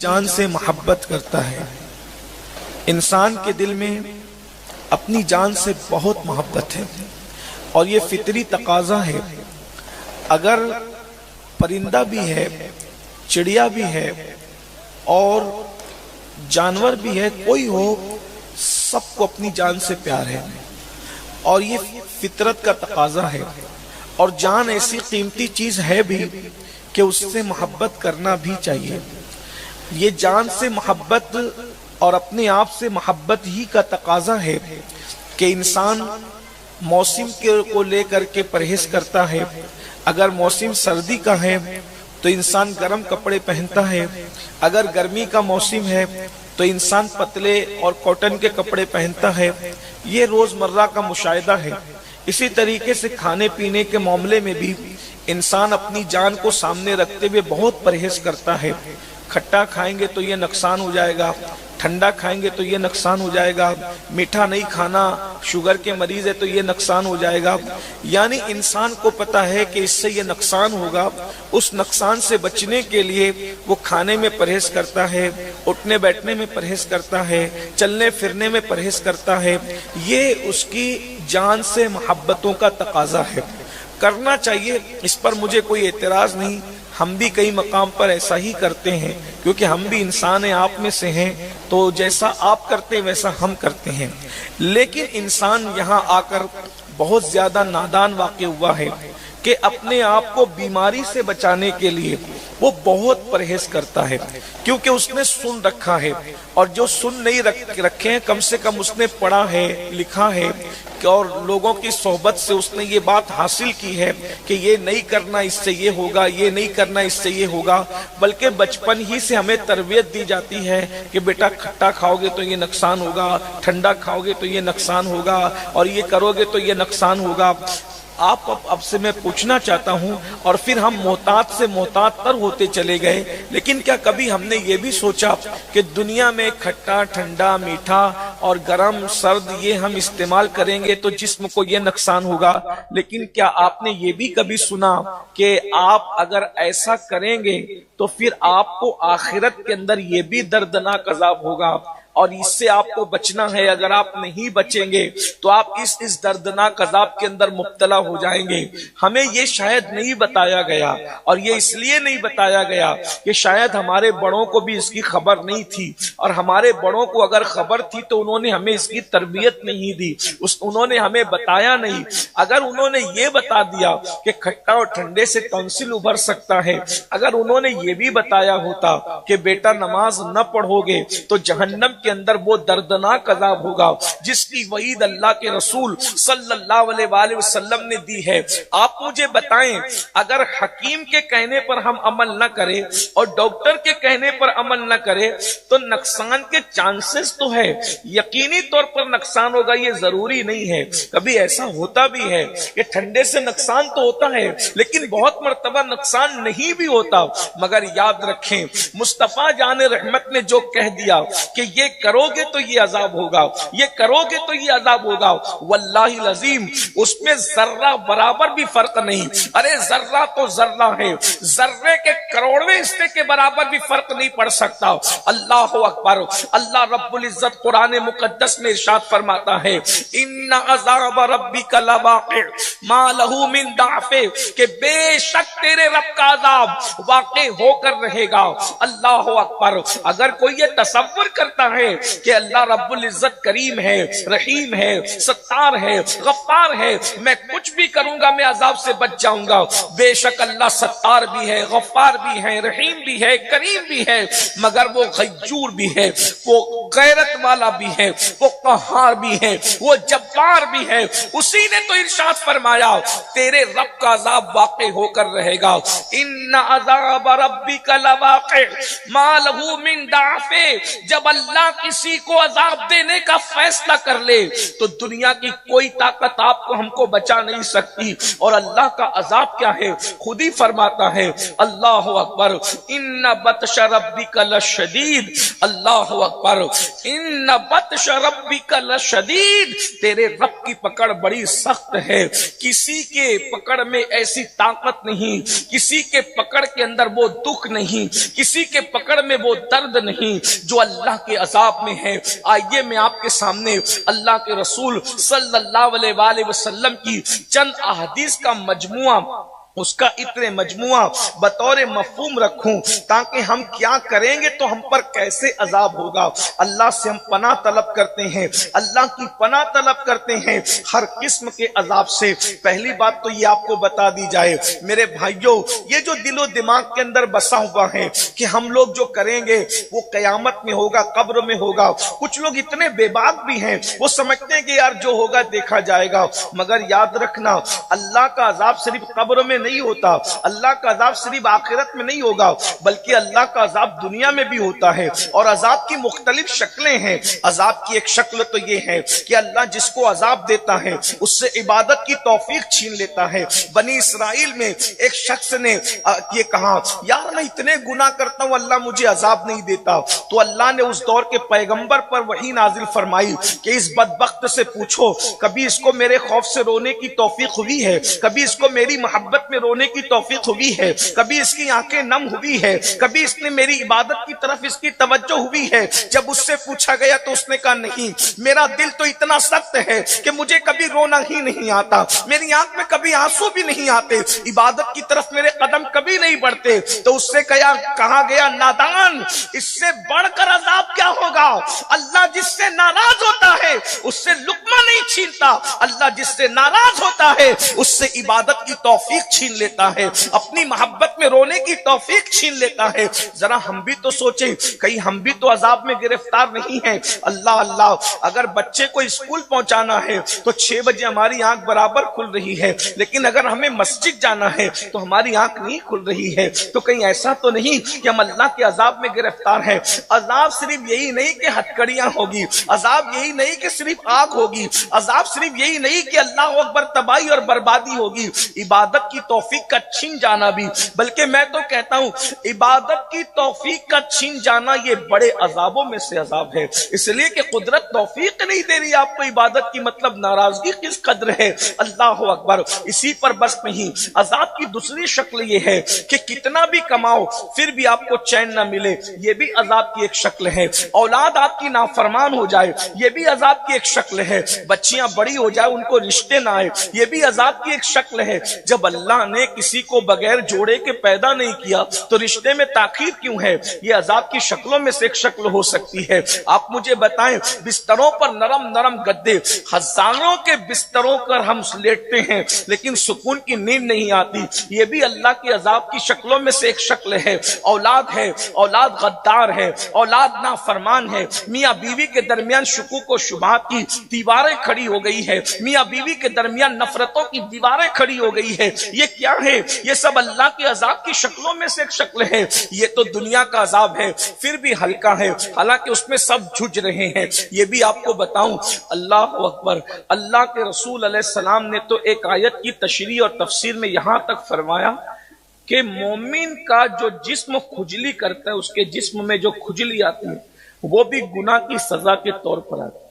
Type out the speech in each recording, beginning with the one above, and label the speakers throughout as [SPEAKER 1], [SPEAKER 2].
[SPEAKER 1] جان سے محبت کرتا ہے۔ انسان کے دل میں اپنی جان سے بہت محبت ہے اور یہ فطری تقاضا ہے۔ اگر پرندہ بھی ہے، چڑیا بھی ہے اور جانور بھی ہے، کوئی ہو، سب کو اپنی جان سے پیار ہے اور یہ فطرت کا تقاضا ہے۔ اور جان ایسی قیمتی چیز ہے بھی کہ اس سے محبت کرنا بھی چاہیے۔ یہ جان سے محبت اور اپنے آپ سے محبت ہی کا تقاضا ہے کہ انسان موسم کو لے کر کے پرہیز کرتا ہے۔ اگر موسم سردی کا ہے تو انسان گرم کپڑے پہنتا ہے، اگر گرمی کا موسم ہے تو انسان پتلے اور کاٹن کے کپڑے پہنتا ہے۔ یہ روزمرہ کا مشاہدہ ہے۔ اسی طریقے سے کھانے پینے کے معاملے میں بھی انسان اپنی جان کو سامنے رکھتے ہوئے بہت پرہیز کرتا ہے۔ کھٹا کھائیں گے تو یہ نقصان ہو جائے گا، ٹھنڈا کھائیں گے تو یہ نقصان ہو جائے گا، میٹھا نہیں کھانا، شوگر کے مریض ہے تو یہ نقصان ہو جائے گا۔ یعنی انسان کو پتا ہے کہ اس سے یہ نقصان ہوگا، اس نقصان سے بچنے کے لیے وہ کھانے میں پرہیز کرتا ہے، اٹھنے بیٹھنے میں پرہیز کرتا ہے، چلنے پھرنے میں پرہیز کرتا ہے۔ یہ اس کی جان سے محبتوں کا تقاضا ہے، کرنا چاہیے، اس پر مجھے کوئی اعتراض نہیں۔ ہم بھی کئی مقام پر ایسا ہی کرتے ہیں کیونکہ ہم بھی انسان ہیں، آپ میں سے ہیں، تو جیسا آپ کرتے ہیں ویسا ہم کرتے ہیں۔ لیکن انسان یہاں آ کر بہت زیادہ نادان واقع ہوا ہے کہ اپنے آپ کو بیماری سے بچانے کے لیے وہ بہت پرہیز کرتا ہے، کیونکہ اس نے سن رکھا ہے، اور جو سن نہیں رکھے ہیں کم سے کم اس نے پڑھا ہے، لکھا ہے، اور لوگوں کی صحبت سے اس نے یہ بات حاصل کی ہے کہ یہ نہیں کرنا اس سے یہ ہوگا، یہ نہیں کرنا اس سے یہ ہوگا۔ بلکہ بچپن ہی سے ہمیں تربیت دی جاتی ہے کہ بیٹا کھٹا کھاؤ گے تو یہ نقصان ہوگا، ٹھنڈا کھاؤ گے تو یہ نقصان ہوگا، اور یہ کرو گے تو یہ نقصان ہوگا۔ آپ اب سے میں پوچھنا چاہتا ہوں، اور پھر ہم محتاط سے محتاط تر ہوتے چلے گئے، لیکن کیا کبھی ہم نے یہ بھی سوچا کہ دنیا میں کھٹا، ٹھنڈا، میٹھا اور گرم، سرد یہ ہم استعمال کریں گے تو جسم کو یہ نقصان ہوگا؟ لیکن کیا آپ نے یہ بھی کبھی سنا کہ آپ اگر ایسا کریں گے تو پھر آپ کو آخرت کے اندر یہ بھی دردناک عذاب ہوگا، اور اس سے آپ کو بچنا ہے؟ اگر آپ نہیں بچیں گے تو آپ اس دردناک عذاب کے اندر مبتلا ہو جائیں گے۔ ہمیں یہ شاید نہیں بتایا گیا، اور یہ اس لیے نہیں بتایا گیا کہ شاید ہمارے بڑوں کو بھی اس کی خبر نہیں تھی، اور ہمارے بڑوں کو اگر خبر تھی تو انہوں نے ہمیں اس کی تربیت نہیں دی، انہوں نے ہمیں بتایا نہیں۔ اگر انہوں نے یہ بتا دیا کہ کھٹا اور ٹھنڈے سے ٹونسل ابھر سکتا ہے، اگر انہوں نے یہ بھی بتایا ہوتا کہ بیٹا نماز نہ پڑھو گے تو جہنم کے اندر وہ دردناک عذاب ہوگا جس کی وعید اللہ کے رسول صلی اللہ علیہ وآلہ وسلم نے دی ہے۔ آپ مجھے بتائیں، اگر حکیم کے کہنے پر ہم عمل نہ کریں اور ڈاکٹر کے کہنے پر عمل نہ کریں تو نقصان کے چانسز تو ہے، یقینی طور پر نقصان ہوگا، یہ ضروری نہیں ہے۔ کبھی ایسا ہوتا بھی ہے کہ ٹھنڈے سے نقصان تو ہوتا ہے لیکن بہت مرتبہ نقصان نہیں بھی ہوتا۔ مگر یاد رکھیں، مصطفیٰ جان رحمت نے جو کہہ دیا کہ یہ کرو گے تو یہ عذاب ہوگا، یہ کرو گے تو یہ عذاب ہوگا، واللہ العظیم اس میں ذرہ برابر بھی فرق نہیں۔ ارے ذرہ تو ذرہ ہے، ذرے کے کروڑویں حصے کے برابر بھی فرق نہیں پڑ سکتا۔ اللہ اکبر۔ اللہ رب العزت قرآن مقدس میں ارشاد فرماتا ہے، ان عذاب ربک لواقع ما لہ من دافع، کہ بے شک تیرے رب کا عذاب واقع ہو کر رہے گا۔ اللہ اکبر۔ اگر کوئی یہ تصور کرتا ہے کہ اللہ رب العزت کریم ہے، رحیم ہے، ستار ہے، غفار ہے، میں کچھ بھی کروں گا میں عذاب سے بچ جاؤں گا، بے شک اللہ ستار بھی ہے، غفار بھی ہے، رحیم بھی ہے، کریم بھی ہے، مگر وہ غیور بھی ہے، وہ غیرت والا بھی ہے، وہ قہار بھی ہے، وہ جبار بھی ہے۔ اسی نے تو ارشاد فرمایا تیرے رب کا عذاب واقع ہو کر رہے گا۔ ان عذاب ربک لواقع ما لہ من دافع۔ جب اللہ کسی کو عذاب دینے کا فیصلہ کر لے تو دنیا کی کوئی طاقت آپ کو ہم کو بچا نہیں سکتی۔ اور اللہ کا عذاب کیا ہے؟ خود ہی فرماتا ہے، اللہ اکبر، ان بطش ربک لشدید۔ اللہ اکبر۔ ان بطش ربک لشدید، تیرے رب کی پکڑ بڑی سخت ہے، کسی کے پکڑ میں ایسی طاقت نہیں، کسی کے پکڑ کے اندر وہ دکھ نہیں، کسی کے پکڑ میں وہ درد نہیں جو اللہ کے عذاب میں ہے۔ آئیے میں آپ کے سامنے اللہ کے رسول صلی اللہ علیہ وآلہ وسلم کی چند احادیث کا مجموعہ، اس کا اتنے مجموعہ بطور مفہوم رکھوں تاکہ ہم کیا کریں گے تو ہم پر کیسے عذاب ہوگا۔ اللہ سے ہم پناہ طلب کرتے ہیں، اللہ کی پناہ طلب کرتے ہیں ہر قسم کے عذاب سے۔ پہلی بات تو یہ آپ کو بتا دی جائے میرے بھائیوں، یہ جو دل و دماغ کے اندر بسا ہوا ہے کہ ہم لوگ جو کریں گے وہ قیامت میں ہوگا، قبر میں ہوگا۔ کچھ لوگ اتنے بے باک بھی ہیں، وہ سمجھتے ہیں کہ یار جو ہوگا دیکھا جائے گا، مگر یاد رکھنا اللہ کا عذاب صرف قبر میں نہیں ہوتا، اللہ کا عذاب صرف آخرت میں نہیں ہوگا، بلکہ اللہ کا عذاب دنیا میں بھی ہوتا ہے۔ اور عذاب کی مختلف شکلیں ہیں۔ عذاب کی ایک شکل تو یہ ہے کہ اللہ جس کو عذاب دیتا ہے اس سے عبادت کی توفیق چھین لیتا ہے۔ بنی اسرائیل میں ایک شخص نے یہ کہا یار میں اتنے گناہ کرتا ہوں اللہ مجھے عذاب نہیں دیتا، تو اللہ نے اس دور کے پیغمبر پر وحی نازل فرمائی کہ اس بدبخت سے پوچھو کبھی اس کو میرے خوف سے رونے کی توفیق ہوئی ہے، کبھی اس کو میری محبت میں رونے کی توفیق ہوئی ہے، کبھی اس کی آنکھیں نم ہوئی ہے، کبھی اس نے میری عبادت کی طرف اس کی توجہ ہوئی ہے۔ جب اس سے پوچھا گیا تو اس نے کہا نہیں، میرا دل تو اتنا سخت ہے کہ مجھے کبھی رونا ہی نہیں آتا، میری آنکھ میں کبھی آنسو بھی نہیں آتے، عبادت کی طرف میرے قدم کبھی نہیں بڑھتے۔ تو اس سے کہا گیا نادان، اس سے بڑھ کر عذاب کیا ہوگا؟ اللہ جس سے ناراض ہوتا ہے اس سے لقمہ نہیں چھینتا، اللہ جس سے ناراض ہوتا ہے اس سے عبادت کی توفیق چھین لیتا ہے، اپنی محبت میں رونے کی توفیق چھین لیتا ہے۔ ذرا ہم بھی تو سوچیں کہیں ہم بھی تو عذاب میں گرفتار نہیں ہیں۔ اللہ اللہ، اگر بچے کو اسکول پہنچانا ہے تو 6 بجے ہماری آنکھ برابر کھل رہی ہے، لیکن اگر ہمیں مسجد جانا ہے تو ہماری آنکھ نہیں کھل رہی ہے، تو کہیں ایسا تو نہیں کہ ہم اللہ کے عذاب میں گرفتار ہیں؟ عذاب صرف یہی نہیں کہ ہتکڑیاں ہوگی، عذاب یہی نہیں کہ صرف آگ ہوگی، عذاب صرف یہی نہیں کہ اللہ اکبر تباہی اور بربادی ہوگی، عبادت کی توفیق کا چھین جانا بھی، بلکہ میں تو کہتا ہوں عبادت کی توفیق کا چھین جانا یہ بڑے عذابوں میں سے عذاب ہے، اس لیے کہ قدرت توفیق نہیں دے رہی آپ کو عبادت کی، مطلب ناراضگی کس قدر ہے۔ اللہ اکبر۔ اسی پر بس نہیں، عذاب کی دوسری شکل یہ ہے کہ کتنا بھی کماؤ پھر بھی آپ کو چین نہ ملے، یہ بھی عذاب کی ایک شکل ہے۔ اولاد آپ کی نافرمان ہو جائے، یہ بھی عذاب کی ایک شکل ہے۔ بچیاں بڑی ہو جائے، ان کو رشتے نہ آئے، یہ بھی عذاب کی ایک شکل ہے۔ جب اللہ نے کسی کو بغیر جوڑے کے پیدا نہیں کیا تو رشتے میں تاخیر کیوں ہے؟ یہ عذاب کی شکلوں میں سے ایک شکل ہو سکتی ہے۔ آپ مجھے بتائیں، بستروں پر نرم نرم گدے، ہزاروں کے بستروں پر ہم لیٹتے ہیں لیکن سکون کی نیند نہیں آتی، یہ بھی اللہ کی عذاب کی شکلوں میں سے ایک شکل ہے۔ اولاد ہے، اولاد غدار ہے، اولاد نافرمان ہے، میاں بیوی کے درمیان شکوک و شبہات کی دیواریں کھڑی ہو گئی ہے، میاں بیوی کے درمیان نفرتوں کی دیواریں کھڑی ہو گئی ہے، یہ کیا ہے؟ یہ سب اللہ کے عذاب کی شکلوں میں سے ایک شکل ہے۔ یہ تو دنیا کا عذاب ہے، پھر بھی ہلکا ہے، حالانکہ اس میں سب جھج رہے ہیں۔ یہ بھی آپ کو بتاؤں، اللہ اکبر، اللہ کے رسول علیہ السلام نے تو ایک آیت کی تشریح اور تفسیر میں یہاں تک فرمایا کہ مومن کا جو جسم کھجلی کرتا ہے، اس کے جسم میں جو کھجلی آتی ہے وہ بھی گناہ کی سزا کے طور پر آتی ہے۔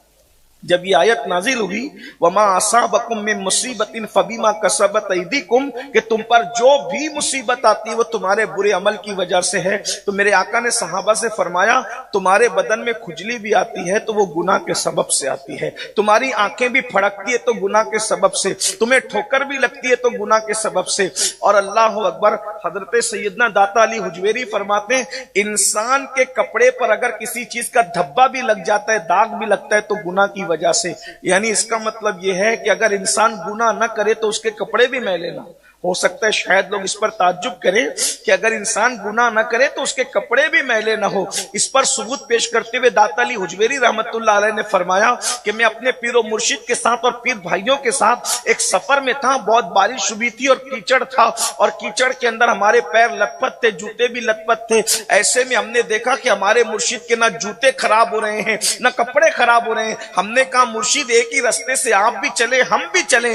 [SPEAKER 1] جب یہ آیت نازل ہوئی وما اصابکم من مصیبت فبما کسبت ایدیکم، کہ تم پر جو بھی مصیبت آتی ہے وہ تمہارے برے عمل کی وجہ سے ہے، تو میرے آقا نے صحابہ سے فرمایا تمہارے بدن میں کھجلی بھی آتی ہے تو وہ گناہ کے سبب سے آتی ہے، تمہاری آنکھیں بھی پھڑکتی ہے تو گناہ کے سبب سے، تمہیں ٹھوکر بھی لگتی ہے تو گناہ کے سبب سے۔ اور اللہ اکبر، حضرت سیدنا داتا علی حجویری فرماتے ہیں انسان کے کپڑے پر اگر کسی چیز کا دھبا بھی لگ جاتا ہے، داغ بھی لگتا ہے تو گناہ کی وجہ سے، یعنی اس کا مطلب یہ ہے کہ اگر انسان گناہ نہ کرے تو اس کے کپڑے بھی میلے نہ ہو سکتا ہے شاید لوگ اس پر تعجب کریں کہ اگر انسان گناہ نہ کرے تو اس کے کپڑے بھی میلے نہ ہو۔ اس پر ثبوت پیش کرتے ہوئے داتا علی حجویری رحمت اللہ علیہ نے فرمایا کہ میں اپنے پیر و مرشد کے ساتھ اور پیر بھائیوں کے ساتھ ایک سفر میں تھا، بہت بارش ہوئی تھی اور کیچڑ تھا، اور کیچڑ کے اندر ہمارے پیر لت پت تھے، جوتے بھی لت پت تھے۔ ایسے میں ہم نے دیکھا کہ ہمارے مرشد کے نہ جوتے خراب ہو رہے ہیں نہ کپڑے خراب ہو رہے ہیں۔ ہم نے کہا مرشد ایک ہی رستے سے آپ بھی چلے ہم بھی چلیں،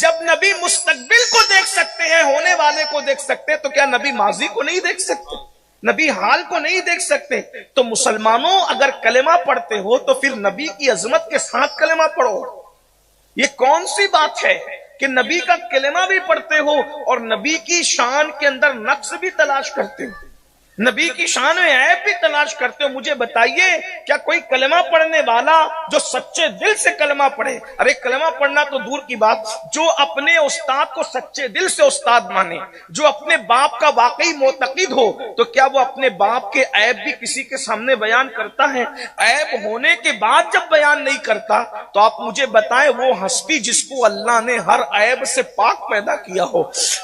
[SPEAKER 1] جب نبی مستقبل کو دیکھ سکتے ہیں، ہونے والے کو دیکھ سکتے ہیں، تو کیا نبی ماضی کو نہیں دیکھ سکتے؟ نبی حال کو نہیں دیکھ سکتے؟ تو مسلمانوں اگر کلمہ پڑھتے ہو تو پھر نبی کی عظمت کے ساتھ کلمہ پڑھو۔ یہ کون سی بات ہے کہ نبی کا کلمہ بھی پڑھتے ہو اور نبی کی شان کے اندر نقص بھی تلاش کرتے ہو، نبی کی شان میں عیب بھی تلاش کرتے ہو؟ مجھے بتائیے، کیا کوئی کلمہ پڑھنے والا جو سچے دل سے کلمہ پڑھے، ارے کلمہ پڑھنا تو دور کی بات، جو اپنے استاد کو سچے دل سے استاد مانے، جو اپنے باپ کا واقعی معتقد ہو، تو کیا وہ اپنے باپ کے عیب بھی کسی کے سامنے بیان کرتا ہے؟ عیب ہونے کے بعد جب بیان نہیں کرتا تو آپ مجھے بتائیں وہ ہستی جس کو اللہ نے ہر عیب سے پاک پیدا کیا ہو۔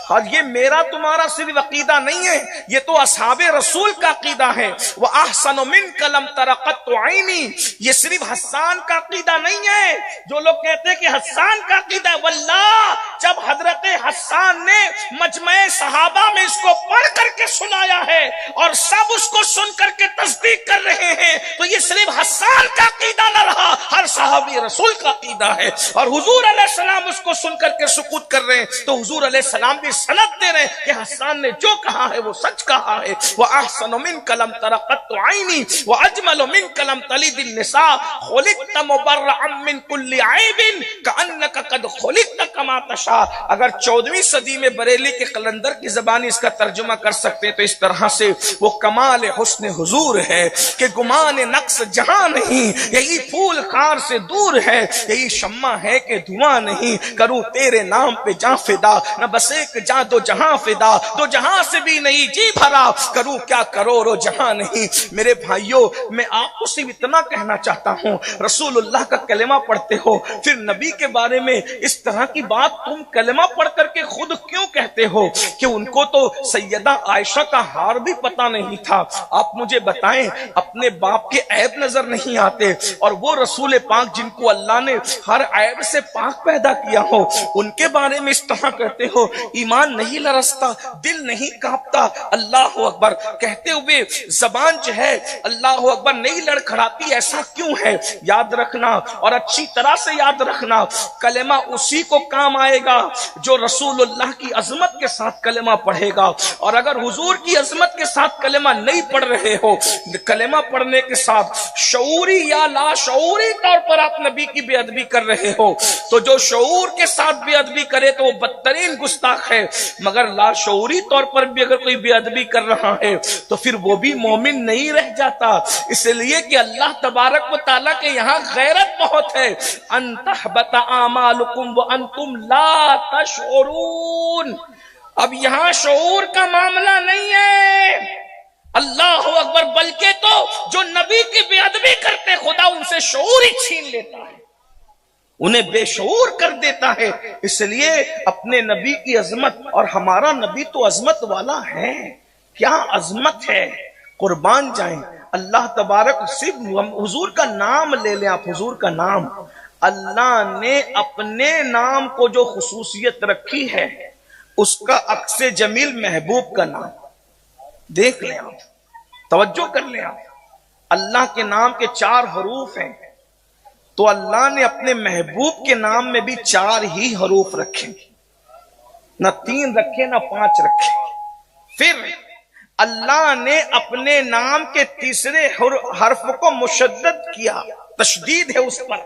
[SPEAKER 1] اور یہ میرا تمہارا صرف عقیدہ نہیں ہے، یہ تو اصحاب رسول کا عقیدہ ہے۔ وَأَحْسَنُ مِنْكَ لَمْ تَرَ قَطُّ عَيْنِي، یہ صرف حسان کا عقیدہ نہیں ہے۔ جو لوگ کہتے ہیں کہ حسان کا عقیدہ ہے، واللہ جب حضرت حسان نے مجمع صحابہ میں اس کو پڑھ کر کے سنایا ہے اور سب اس کو سن کر کے تصدیق کر رہے ہیں، تو یہ صرف حسان کا عقیدہ نہ رہا، ہر صحابی رسول کا عقیدہ ہے۔ اور حضور علیہ السلام اس کو سن کر کے سکوت کر رہے ہیں، تو حضور علیہ السلام بھی سند دے رہے ہیں کہ حسان نے جو کہا ہے وہ سچ کہا ہے۔ وَأَحْسَنُ مِنْكَ لَمْ تَرَ قَطُّ عَيْنِي وَأَجْمَلُ مِنْكَ لَمْ تَلِدِ النِّسَاءُ خُلِقْتَ مُبَرَّأً مِنْ كُلِّ عَيْبٍ كَأَنَّكَ قَدْ خُلِقْتَ كَمَا تَشَاءُ۔ اگر 14ویں صدی میں بریلی کے قلندر کی زبانی اس کا ترجمہ کر سکتے تو اس طرح سے وہ کمال حسن حضور ہے کہ گمان نقص جہاں نہیں، یہی پھول خار سے دور ہے، یہی شمع ہے کہ دھواں نہیں، کروں تیرے نام پہ جاں فدا، نہ بس ایک جاں دو جہاں فدا، دو جہاں سے بھی نہیں جی بھرا، کروں کیا کروڑو جہاں نہیں۔ میرے بھائیوں، میں آپ کو صرف اتنا کہنا چاہتا ہوں، رسول اللہ کا کلمہ پڑھتے ہو، پھر نبی کے بارے میں اس طرح کی بات تم کلمہ پڑھ کر کے خود کیوں کہتے ہو کہ ان کو تو سیدہ عائشہ کا ہار بھی پتہ نہیں تھا؟ آپ مجھے بتائیں، اپنے باپ کے عیب نظر نہیں آتے اور وہ رسول پاک جن کو اللہ نے ہر عیب سے پاک پیدا کیا ہو، ان کے بارے میں اس طرح کہتے ہو؟ ایمان نہیں لرزتا، دل نہیں کانپتا؟ اللہ اکبر کہتے ہوئے زبان جو ہے اللہ اکبر نہیں لڑکھڑاتی، ایسا کیوں ہے؟ یاد رکھنا اور اچھی طرح سے یاد رکھنا، کلمہ اسی کو کام آئے گا جو رسول اللہ کی عظمت کے ساتھ کلمہ پڑھے گا۔ اور اگر حضور کی عظمت کے ساتھ کلمہ نہیں پڑھ رہے ہو، کلمہ پڑھنے کے ساتھ شعوری یا لا شعوری طور پر آپ نبی کی بے ادبی کر رہے ہو، تو جو شعور کے ساتھ بے ادبی کرے تو وہ بدترین گستاخ ہے، مگر لا شعوری طور پر بھی اگر کوئی بے ادبی کر رہا ہے تو پھر وہ بھی مومن نہیں رہ جاتا، اس لیے کہ اللہ تبارک و تعالیٰ کے یہاں غیرت بہت ہے۔ ان تحبط اعمالکم وانتم لا تشعرون، اب یہاں شعور کا معاملہ نہیں ہے، اللہ اکبر، بلکہ تو جو نبی کی بے ادبی کرتے خدا ان سے شعور ہی چھین لیتا ہے، انہیں بے شعور کر دیتا ہے۔ اس لیے اپنے نبی کی عظمت، اور ہمارا نبی تو عظمت والا ہے، کیا عظمت ہے، قربان جائیں۔ اللہ تبارک، صرف حضور کا نام لے لیں آپ، حضور کا نام، اللہ نے اپنے نام کو جو خصوصیت رکھی ہے اس کا عکس جمیل محبوب کا نام، دیکھ لیں آپ، توجہ کر لیں آپ، اللہ کے نام کے 4 حروف ہیں، تو اللہ نے اپنے محبوب کے نام میں بھی 4 ہی حروف رکھے، نہ 3 رکھے نہ 5 رکھے۔ پھر اللہ نے اپنے نام کے تیسرے حرف کو مشدد کیا، تشدید ہے اس پر،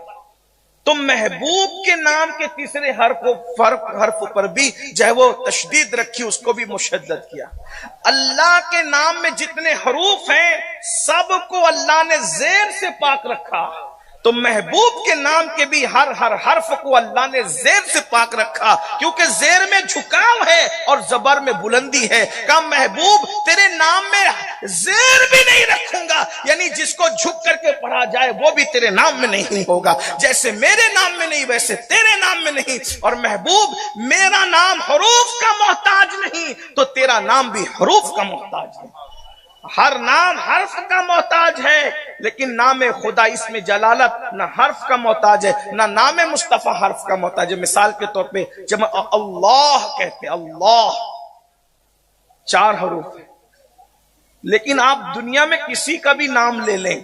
[SPEAKER 1] تو محبوب کے نام کے تیسرے حرف پر بھی جو ہے وہ تشدید رکھی، اس کو بھی مشدد کیا۔ اللہ کے نام میں جتنے حروف ہیں سب کو اللہ نے زیر سے پاک رکھا، تو محبوب کے نام کے بھی ہر حرف کو اللہ نے زیر سے پاک رکھا، کیونکہ زیر میں جھکاؤ ہے اور زبر میں بلندی ہے۔ کہا محبوب تیرے نام میں زیر بھی نہیں رکھوں گا، یعنی جس کو جھک کر کے پڑھا جائے وہ بھی تیرے نام میں نہیں ہوگا، جیسے میرے نام میں نہیں ویسے تیرے نام میں نہیں۔ اور محبوب میرا نام حروف کا محتاج نہیں تو تیرا نام بھی حروف کا محتاج ہے، ہر نام حرف کا محتاج ہے، لیکن نام خدا اس میں جلالت نہ حرف کا محتاج ہے، نہ نام مصطفیٰ حرف کا محتاج ہے۔ مثال کے طور پہ جب اللہ کہتے ہیں، اللہ 4 حروف ہے، لیکن آپ دنیا میں کسی کا بھی نام لے لیں،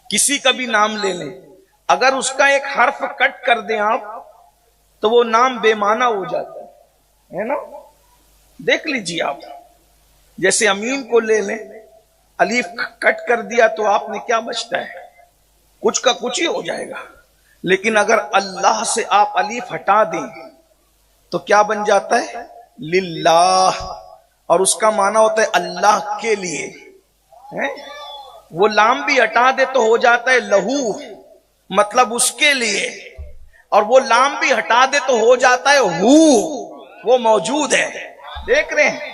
[SPEAKER 1] کسی کا بھی نام لے لیں، اگر اس کا ایک حرف کٹ کر دیں آپ تو وہ نام بے معنی ہو جاتا ہے نا. دیکھ لیجیے آپ، جیسے امین کو لے لیں، الف کٹ کر دیا تو آپ نے کیا بچتا ہے؟ کچھ کا کچھ ہی ہو جائے گا. لیکن اگر اللہ سے آپ الف ہٹا دیں تو کیا بن جاتا ہے؟ للہ. اور اس کا معنی ہوتا ہے اللہ کے لیے. وہ لام بھی ہٹا دے تو ہو جاتا ہے لہو، مطلب اس کے لیے. اور وہ لام بھی ہٹا دے تو ہو جاتا ہے ہو، وہ موجود ہے. دیکھ رہے ہیں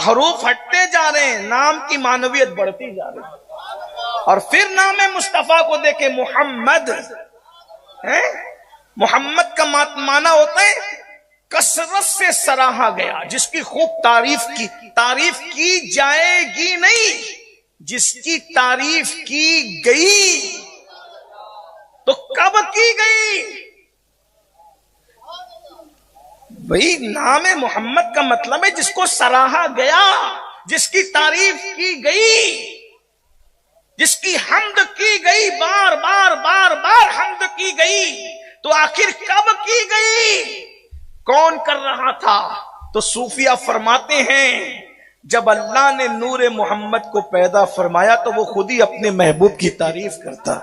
[SPEAKER 1] حروف ہٹتے جا رہے ہیں، نام کی معنویت بڑھتی جا رہی ہے. اور پھر نام مصطفیٰ کو دیکھیں، محمد. محمد کا معنی ہوتا ہے کثرت سے سراہا گیا، جس کی خوب تعریف کی جائے گی نہیں، جس کی تعریف کی گئی. تو کب کی گئی؟ بھئی نام محمد کا مطلب ہے جس کو سراہا گیا، جس کی تعریف کی گئی، جس کی حمد کی گئی، بار بار بار بار حمد کی گئی. تو آخر کب کی گئی؟ کون کر رہا تھا؟ تو صوفیہ فرماتے ہیں جب اللہ نے نور محمد کو پیدا فرمایا تو وہ خود ہی اپنے محبوب کی تعریف کرتا.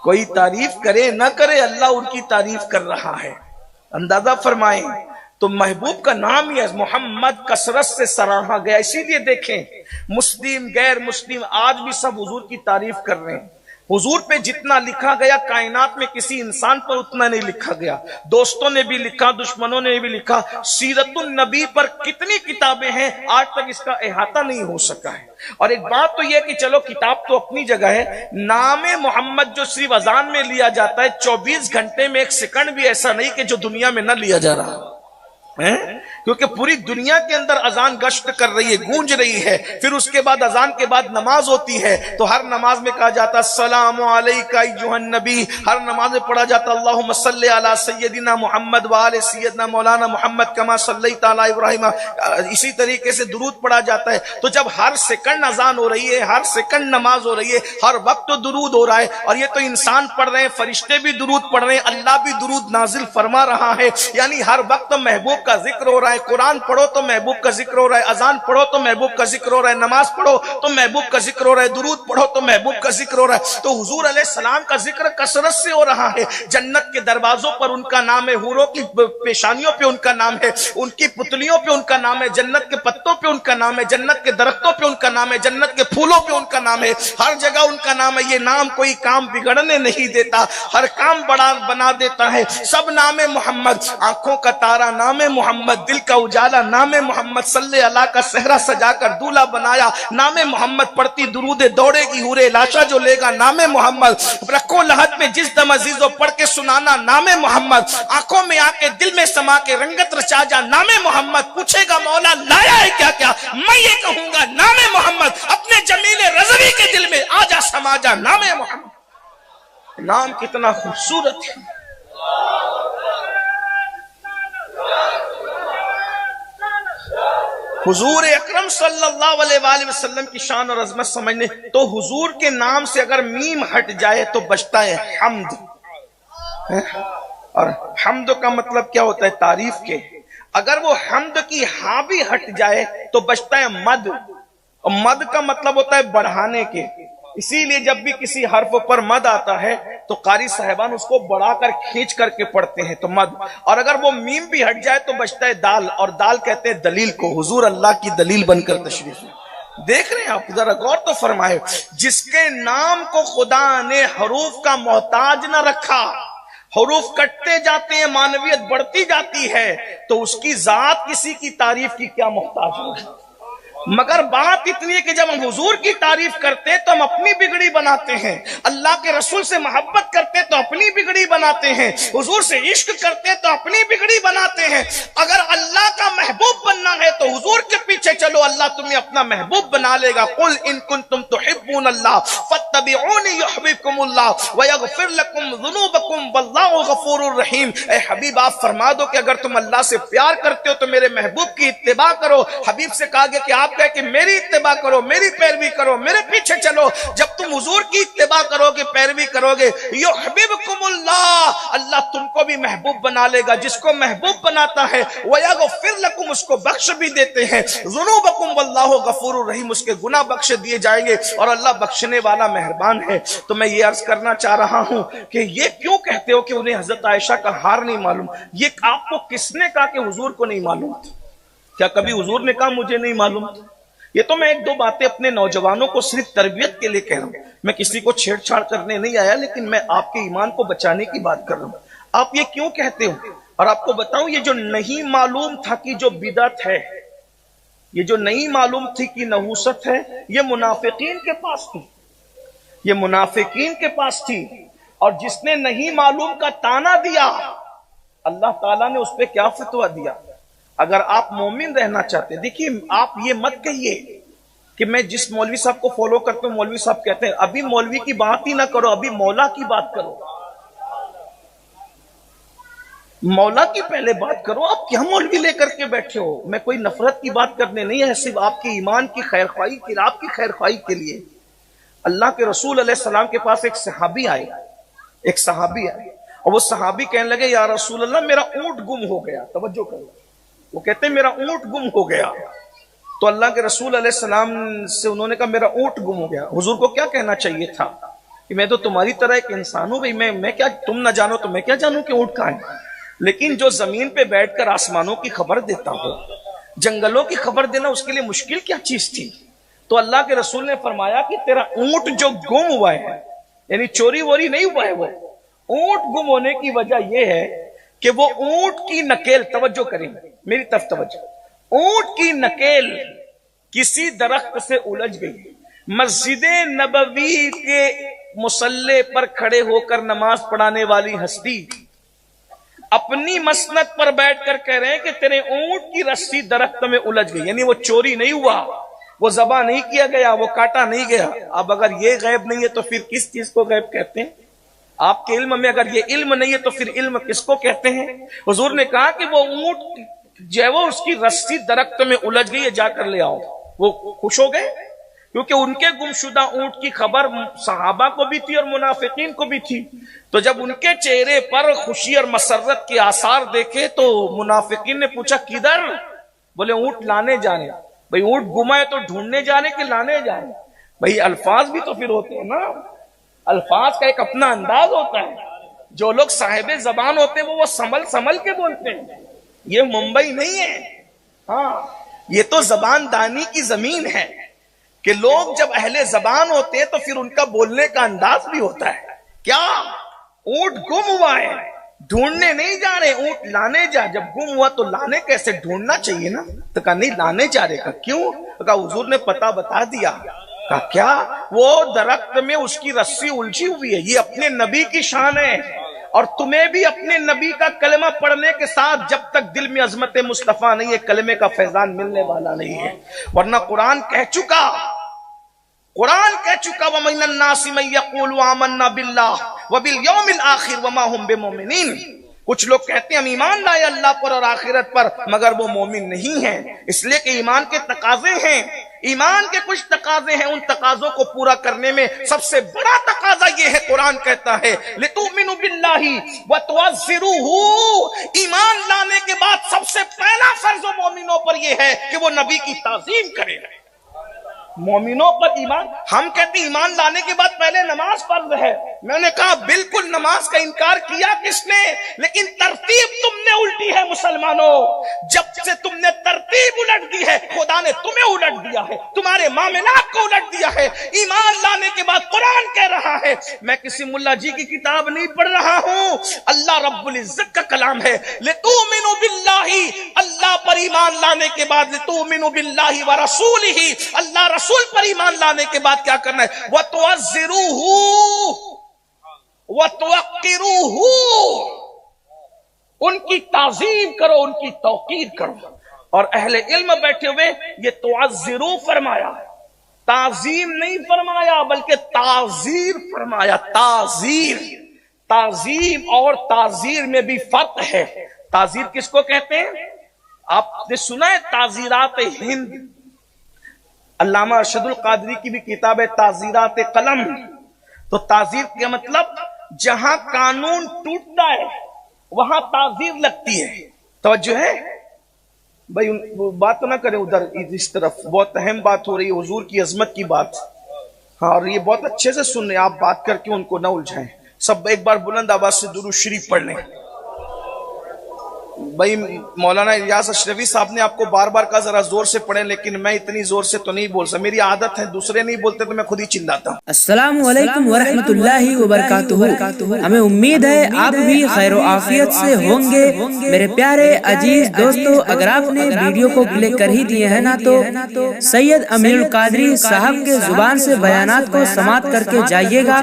[SPEAKER 1] کوئی تعریف کرے نہ کرے، اللہ ان کی تعریف کر رہا ہے. اندازہ فرمائیں. تو محبوب کا نام ہی ہے محمد، کثرت سے سراہا گیا. اسی لیے دیکھیں مسلم غیر مسلم آج بھی سب حضور کی تعریف کر رہے ہیں. حضور پہ جتنا لکھا گیا کائنات میں کسی انسان پر اتنا نہیں لکھا گیا. دوستوں نے بھی لکھا، دشمنوں نے بھی لکھا. سیرت النبی پر کتنی کتابیں ہیں، آج تک اس کا احاطہ نہیں ہو سکا ہے. اور ایک بات تو یہ کہ چلو کتاب تو اپنی جگہ ہے، نام محمد جو صرف اذان میں لیا جاتا ہے، 24 گھنٹے میں ایک سیکنڈ بھی ایسا نہیں کہ جو دنیا میں نہ لیا جا رہا، کیونکہ پوری دنیا کے اندر اذان گشت کر رہی ہے، گونج رہی ہے. پھر اس کے بعد اذان کے بعد نماز ہوتی ہے، تو ہر نماز میں کہا جاتا السلام علیکہ ایھا النبی. ہر نماز میں پڑھا جاتا اللہم صلی علی سیدنا محمد وآل سیدنا مولانا محمد کما صلیت علی ابراہیم. اسی طریقے سے درود پڑھا جاتا ہے. تو جب ہر سیکنڈ اذان ہو رہی ہے، ہر سیکنڈ نماز ہو رہی ہے، ہر وقت درود ہو رہا ہے. اور یہ تو انسان پڑھ رہے ہیں، فرشتے بھی درود پڑھ رہے ہیں، اللہ بھی درود نازل فرما رہا ہے. یعنی ہر وقت محبوب کا ذکر ہو رہا ہے. قرآن پڑھو تو محبوب کا ذکر ہو رہا ہے، اذان پڑھو تو محبوب کا ذکر ہو رہا ہے، نماز پڑھو تو محبوب کا ذکر ہو رہا ہے، درود پڑھو تو محبوب کا ذکر ہو رہا ہے. تو حضور علیہ السلام کا ذکر کثرت سے ہو رہا ہے. جنت کے دروازوں پر ان کا نام ہے، حوروں کی پیشانیوں پہ ان کا نام ہے، ان کی پتلیوں پہ ان کا نام ہے، جنت کے پتوں پہ ان کا نام ہے، جنت کے درختوں پہ ان کا نام ہے، جنت کے پھولوں پہ ان کا نام ہے. ہر جگہ ان کا نام ہے. یہ نام کوئی کام بگڑنے نہیں دیتا، ہر کام بڑا بنا دیتا ہے. سب نام محمد. آنکھوں کا تارا نام محمد، دل کا اجالا نام محمد، صلی اللہ کا صحرا سجا کر دولہا بنایا نام محمد. پڑھتی درود دوڑے گی حورے لاشا جو لے گا نام محمد. رکھو لحد میں جس دم عزیز و پڑھ کے سنانا نام محمد. آنکھوں میں آ کے دل میں سما کے رنگت رچا جا نام محمد. پوچھے گا مولا لایا ہے کیا کیا، میں یہ کہوں گا نام محمد. اپنے جمیل رضوی کے دل میں آ جا سما جا نام محمد. نام کتنا خوبصورت ہے. حضور اکرم صلی اللہ علیہ وآلہ وسلم کی شان اور عظمت سمجھنے تو حضور کے نام سے اگر میم ہٹ جائے تو بچتا ہے حمد. اور حمد کا مطلب کیا ہوتا ہے؟ تعریف کے. اگر وہ حمد کی ہاں بھی ہٹ جائے تو بچتا ہے مد. اور مد کا مطلب ہوتا ہے بڑھانے کے. اسی لیے جب بھی کسی حرف پر مد آتا ہے تو قاری صاحبان اس کو بڑھا کر کھینچ کر کے پڑھتے ہیں تو مد. اور اگر وہ میم بھی ہٹ جائے تو بچتا ہے دال. اور دال کہتے ہیں دلیل کو. حضور اللہ کی دلیل بن کر تشریف ہے. دیکھ رہے ہیں آپ، ذرا غور تو فرمائے. جس کے نام کو خدا نے حروف کا محتاج نہ رکھا، حروف کٹتے جاتے ہیں، معنویت بڑھتی جاتی ہے، تو اس کی ذات کسی کی تعریف کی کیا محتاج ہوگی. مگر بات اتنی ہے کہ جب ہم حضور کی تعریف کرتے تو ہم اپنی بگڑی بناتے ہیں. اللہ کے رسول سے محبت کرتے تو اپنی بگڑی بناتے ہیں. حضور سے عشق کرتے تو اپنی بگڑی بناتے ہیں. اگر اللہ کا محبوب بننا ہے تو حضور کے پیچھے چلو، اللہ تمہیں اپنا محبوب بنا لے گا. قل ان کنتم تحبون اللہ فاتبعونی یحببکم اللہ ویغفر لکم ذنوبکم واللہ غفور الرحیم۔ اے حبیب آپ فرما دو کہ اگر تم اللہ سے پیار کرتے ہو تو میرے محبوب کی اتباع کرو۔ حبیب سے کہا گیا کہ آپ کہے کہ میری اتباع کرو، میری پیروی کرو، میرے پیچھے چلو۔ جب تم حضور کی اتباع کرو گے، پیروی کرو گے، یحببکم اللہ، اللہ تم کو بھی محبوب بنا لے گا۔ جس کو محبوب بناتا ہے ویغفر لکم، اس کو بخش بھی دیتے ہیں، ذنوبکم واللہ غفور الرحیم، اس کے گناہ بخش دیے جائیں گے اور اللہ بخشنے والا مہربان ہے۔ تو میں یہ عرض کرنا چاہ رہا ہوں کہ یہ کیوں کہتے ہو کہ انہیں حضرت عائشہ کا ہار نہیں معلوم؟ یہ آپ کو کس نے کہا کہ حضور کو نہیں معلوم تھا؟ کیا کبھی حضور نے کہا مجھے نہیں معلوم تھا؟ یہ تو میں ایک دو باتیں اپنے نوجوانوں کو صرف تربیت کے لیے کہہ رہا ہوں، میں کسی کو چھیڑ چھاڑ کرنے نہیں آیا، لیکن میں آپ کے ایمان کو بچانے کی بات کر رہا ہوں۔ آپ یہ کیوں کہتے ہو؟ اور آپ کو بتاؤں یہ جو نہیں معلوم تھا کہ جو بدعت ہے، یہ جو نہیں معلوم تھی کہ نحوست ہے، یہ منافقین کے پاس تھی، یہ منافقین کے پاس تھی۔ اور جس نے نہیں معلوم کا تانا دیا، اللہ تعالیٰ نے اس پہ کیا فتویٰ دیا؟ اگر آپ مومن رہنا چاہتے ہیں، دیکھیے آپ یہ مت کہیے کہ میں جس مولوی صاحب کو فالو کرتا ہوں مولوی صاحب کہتے ہیں، ابھی مولوی کی بات ہی نہ کرو، ابھی مولا کی بات کرو، مولا کی پہلے بات کرو۔ آپ کیا مولوی لے کر کے بیٹھے ہو؟ میں کوئی نفرت کی بات کرنے نہیں ہے، صرف آپ کی ایمان کی خیر خواہی کے لیے، آپ کی خیر خواہی کے لیے۔ اللہ کے رسول علیہ السلام کے پاس ایک صحابی آئے، اور وہ صحابی کہنے لگے یا رسول اللہ میرا اونٹ گم ہو گیا۔ توجہ کرو، وہ کہتے ہیں میرا اونٹ گم ہو گیا۔ تو اللہ کے رسول علیہ السلام سے انہوں نے کہا میرا اونٹ گم ہو گیا۔ حضور کو کیا کہنا چاہیے تھا کہ میں تو تمہاری طرح ایک انسان ہوں، بھائی میں کیا، تم نہ جانو تو میں کیا جانوں کہ اونٹ کہاں ہے؟ لیکن جو زمین پہ بیٹھ کر آسمانوں کی خبر دیتا ہو، جنگلوں کی خبر دینا اس کے لیے مشکل کیا چیز تھی؟ تو اللہ کے رسول نے فرمایا کہ تیرا اونٹ جو گم ہوا ہے، یعنی چوری ووری نہیں ہوا ہے، وہ اونٹ گم ہونے کی وجہ یہ ہے کہ وہ اونٹ کی نکیل، توجہ کریں میری طرف توجہ، اونٹ کی نکیل کسی درخت سے الجھ گئی۔ مسجد نبوی کے مصلی پر کھڑے ہو کر نماز پڑھانے والی ہستی اپنی مسند پر بیٹھ کر کہہ رہے ہیں کہ تیرے اونٹ کی رسی درخت میں الجھ گئی، یعنی وہ چوری نہیں ہوا، وہ ذبح نہیں کیا گیا، وہ کاٹا نہیں گیا۔ اب اگر یہ غیب نہیں ہے تو پھر کس چیز کو غیب کہتے ہیں؟ آپ کے علم میں اگر یہ علم نہیں ہے تو پھر علم کس کو کہتے ہیں؟ حضور نے کہا کہ وہ اونٹ جو ہے وہ اس کی رسی درخت میں الجھ گئی ہے، جا کر لے آؤ۔ وہ خوش ہو گئے کیونکہ ان کے گمشدہ اونٹ کی خبر صحابہ کو بھی تھی اور منافقین کو بھی تھی۔ تو جب ان کے چہرے پر خوشی اور مسرت کے آثار دیکھے تو منافقین نے پوچھا کدھر؟ بولے اونٹ لانے جانے۔ بھئی اونٹ گما ہے تو ڈھونڈنے جانے کہ لانے جانے؟ بھئی الفاظ بھی تو پھر ہوتے ہیں نا، الفاظ کا ایک اپنا انداز ہوتا ہے۔ جو لوگ صاحب زبان ہوتے ہیں وہ سنبھل کے بولتے ہیں۔ یہ ممبئی نہیں ہے، ہاں یہ تو زبان دانی کی زمین ہے کہ لوگ جب اہل زبان ہوتے ہیں تو پھر ان کا بولنے کا انداز بھی ہوتا ہے۔ کیا اونٹ گم ہوا ہے، ڈھونڈنے نہیں جا رہے، اونٹ لانے جا۔ جب گم ہوا تو لانے کیسے؟ ڈھونڈنا چاہیے نا۔ تو کہا نہیں لانے جا رہے۔ کہا کیوں؟ کہا حضور نے پتہ بتا دیا۔ کہا کیا؟ وہ درخت میں اس کی رسی الجھی ہوئی ہے۔ یہ اپنے نبی کی شان ہے، اور تمہیں بھی اپنے نبی کا کلمہ پڑھنے کے ساتھ جب تک دل میں عظمت مصطفیٰ نہیں ہے کلمے کا فیضان ملنے والا نہیں ہے۔ ورنہ قرآن کہہ چکا وَمِنَ النَّاسِ مَن يَقُولُ آمَنَّا بِاللَّهِ وَبِالْيَوْمِ الْآخِرِ وَمَا هُمْ بِمُؤْمِنِينَ۔ کچھ لوگ کہتے ہیں ہم ایمان لائے اللہ پر اور آخرت پر، مگر وہ مومن نہیں ہیں، اس لیے کہ ایمان کے تقاضے ہیں، ایمان کے کچھ تقاضے ہیں، ان تقاضوں کو پورا کرنے میں سب سے بڑا تقاضا یہ ہے، قرآن کہتا ہے لِتُؤْمِنُوا بِاللَّهِ وَتُعَزِّرُوهُ۔ ایمان لانے کے بعد سب سے پہلا فرض مومنوں پر یہ ہے کہ وہ نبی کی تعظیم کرے۔ مومنوں پر ایمان، ہم کہتے ہیں ایمان لانے کے بعد پہلے نماز فرض ہے۔ میں نے کہا بالکل نماز کا انکار کیا کس نے؟ لیکن ترتیب تم نے الٹی ہے مسلمانوں۔ جب سے تم نے ترتیب الٹ دی ہے خدا نے تمہیں الٹ دیا ہے، تمہارے معاملات کو الٹ دیا ہے۔ ایمان لانے کے بعد قرآن کہہ رہا ہے، میں کسی ملا جی کی کتاب نہیں پڑھ رہا ہوں، اللہ رب العزت کا کلام ہے، لِتُؤْمِنُوا بِاللَّهِ، اللہ پر ایمان لانے کے بعد لِتُؤْمِنُوا بِاللَّهِ وَرَسُولِهِ، اللہ رسول پر ایمان لانے کے بعد کیا کرنا ہے؟ وَتُعَزِّرُوهُ وَتُوَقِّرُوهُ، ان کی تعظیم کرو، ان کی توقیر کرو۔ اور اہل علم بیٹھے ہوئے یہ تعزرو فرمایا ہے، تعظیم نہیں فرمایا بلکہ تعزیر فرمایا. تعزیر، تعظیم اور تعزیر میں بھی فرق ہے. تعزیر کس کو کہتے ہیں؟ آپ نے سنا ہے تعزیرات ہند؟ علامہ ارشد القادری کی بھی کتاب ہے تعزیرات قلم. تو تعزیر کا مطلب جہاں قانون ٹوٹتا ہے وہاں تعزیر لگتی ہے. توجہ ہے بھائی، بات نہ کریں ادھر اس طرف، بہت اہم بات ہو رہی ہے، حضور کی عظمت کی بات. ہاں، اور یہ بہت اچھے سے سن لیں، آپ بات کر کے ان کو نہ الجھائیں. سب ایک بار بلند آواز سے درود شریف پڑھ لیں. بھائی مولانا الیاس اشرفی صاحب نے آپ کو بار بار کہا ذرا زور سے پڑھیں، لیکن میں اتنی زور سے تو نہیں بول سکتا، میری عادت ہے، دوسرے نہیں بولتے تو میں خود ہی چلاتا ہوں.
[SPEAKER 2] السلام علیکم ورحمۃ اللہ وبرکاتہ. ہمیں امید ہے آپ بھی خیر و عافیت سے ہوں گے. میرے پیارے عزیز دوستو، اگر آپ نے ویڈیو کو کلک کر ہی دیے ہیں نا تو سید امیر القادری صاحب کے زبان سے بیانات کو سماعت کر کے جائیے گا.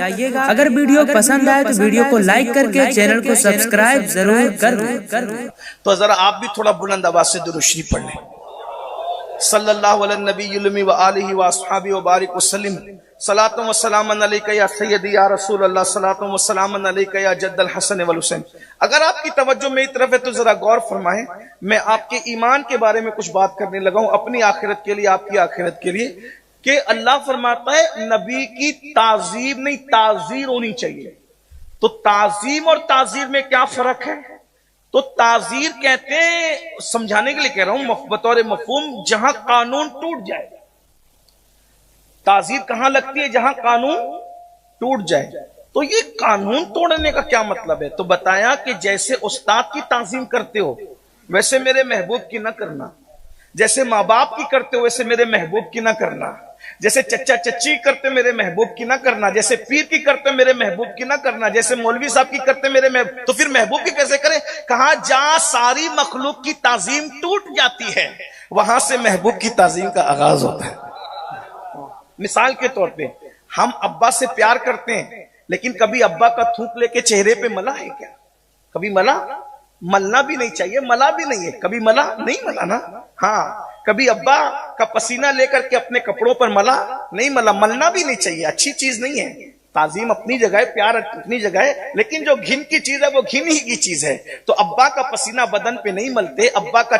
[SPEAKER 2] اگر ویڈیو پسند آئے تو ویڈیو کو لائک کر کے چینل کو سبسکرائب ضرور کر دیں.
[SPEAKER 1] تو ذرا آپ بھی تھوڑا بلند آواز سے درود شریف پڑھ لیں. صلی اللہ علی النبی الامی وآلہ واصحابہ وبارک وسلم. صلاۃ و سلام علیک یا سیدی یا رسول اللہ، صلاۃ و سلام علیک یا جد الحسن والحسین. اگر آپ کی توجہ میری طرف ہے تو ذرا غور فرمائیں. میں آپ کے ایمان کے بارے میں کچھ بات کرنے لگا ہوں، اپنی آخرت کے لیے، آپ کی آخرت کے لیے، کہ اللہ فرماتا ہے نبی کی تعظیم نہیں تعزیر ہونی چاہیے. تو تعظیم اور تعزیر میں کیا فرق ہے؟ تو تعزیر کہتے ہیں، سمجھانے کے لیے کہہ رہا ہوں بطور مفہوم، جہاں قانون ٹوٹ جائے. تعزیر کہاں لگتی ہے؟ جہاں قانون ٹوٹ جائے. تو یہ قانون توڑنے کا کیا مطلب ہے؟ تو بتایا کہ جیسے استاد کی تعظیم کرتے ہو ویسے میرے محبوب کی نہ کرنا، جیسے ماں باپ کی کرتے ہو ویسے میرے محبوب کی نہ کرنا، جیسے چچا چچی کرتے میرے محبوب کی نہ کرنا، جیسے پیر کی کرتے میرے محبوب کی نہ کرنا، جیسے مولوی صاحب کی کرتے میرے محبوب. تو پھر محبوب کی کیسے کریں؟ کہاں جہاں ساری مخلوق کی تعظیم ٹوٹ جاتی ہے وہاں سے محبوب کی تعظیم کا آغاز ہوتا ہے. مثال کے طور پہ ہم ابا سے پیار کرتے ہیں، لیکن کبھی ابا کا تھوک لے کے چہرے پہ ملا ہے کیا؟ کبھی ملا؟ ملنا بھی نہیں چاہیے، ملا بھی نہیں ہے. کبھی ملا؟ نہیں ملا نا. ہاں، کبھی ابا کا پسینہ لے کر کے اپنے کپڑوں پر ملا؟ نہیں ملا. ملنا بھی نہیں چاہیے، اچھی چیز نہیں ہے. تعظیم اپنی جگہ ہے، پیار اپنی جگہ ہے، لیکن جو گھن کی چیز ہے وہ گھن ہی کی چیز ہے. تو ابا کا پسینہ بدن پہ نہیں ملتے، ابا کا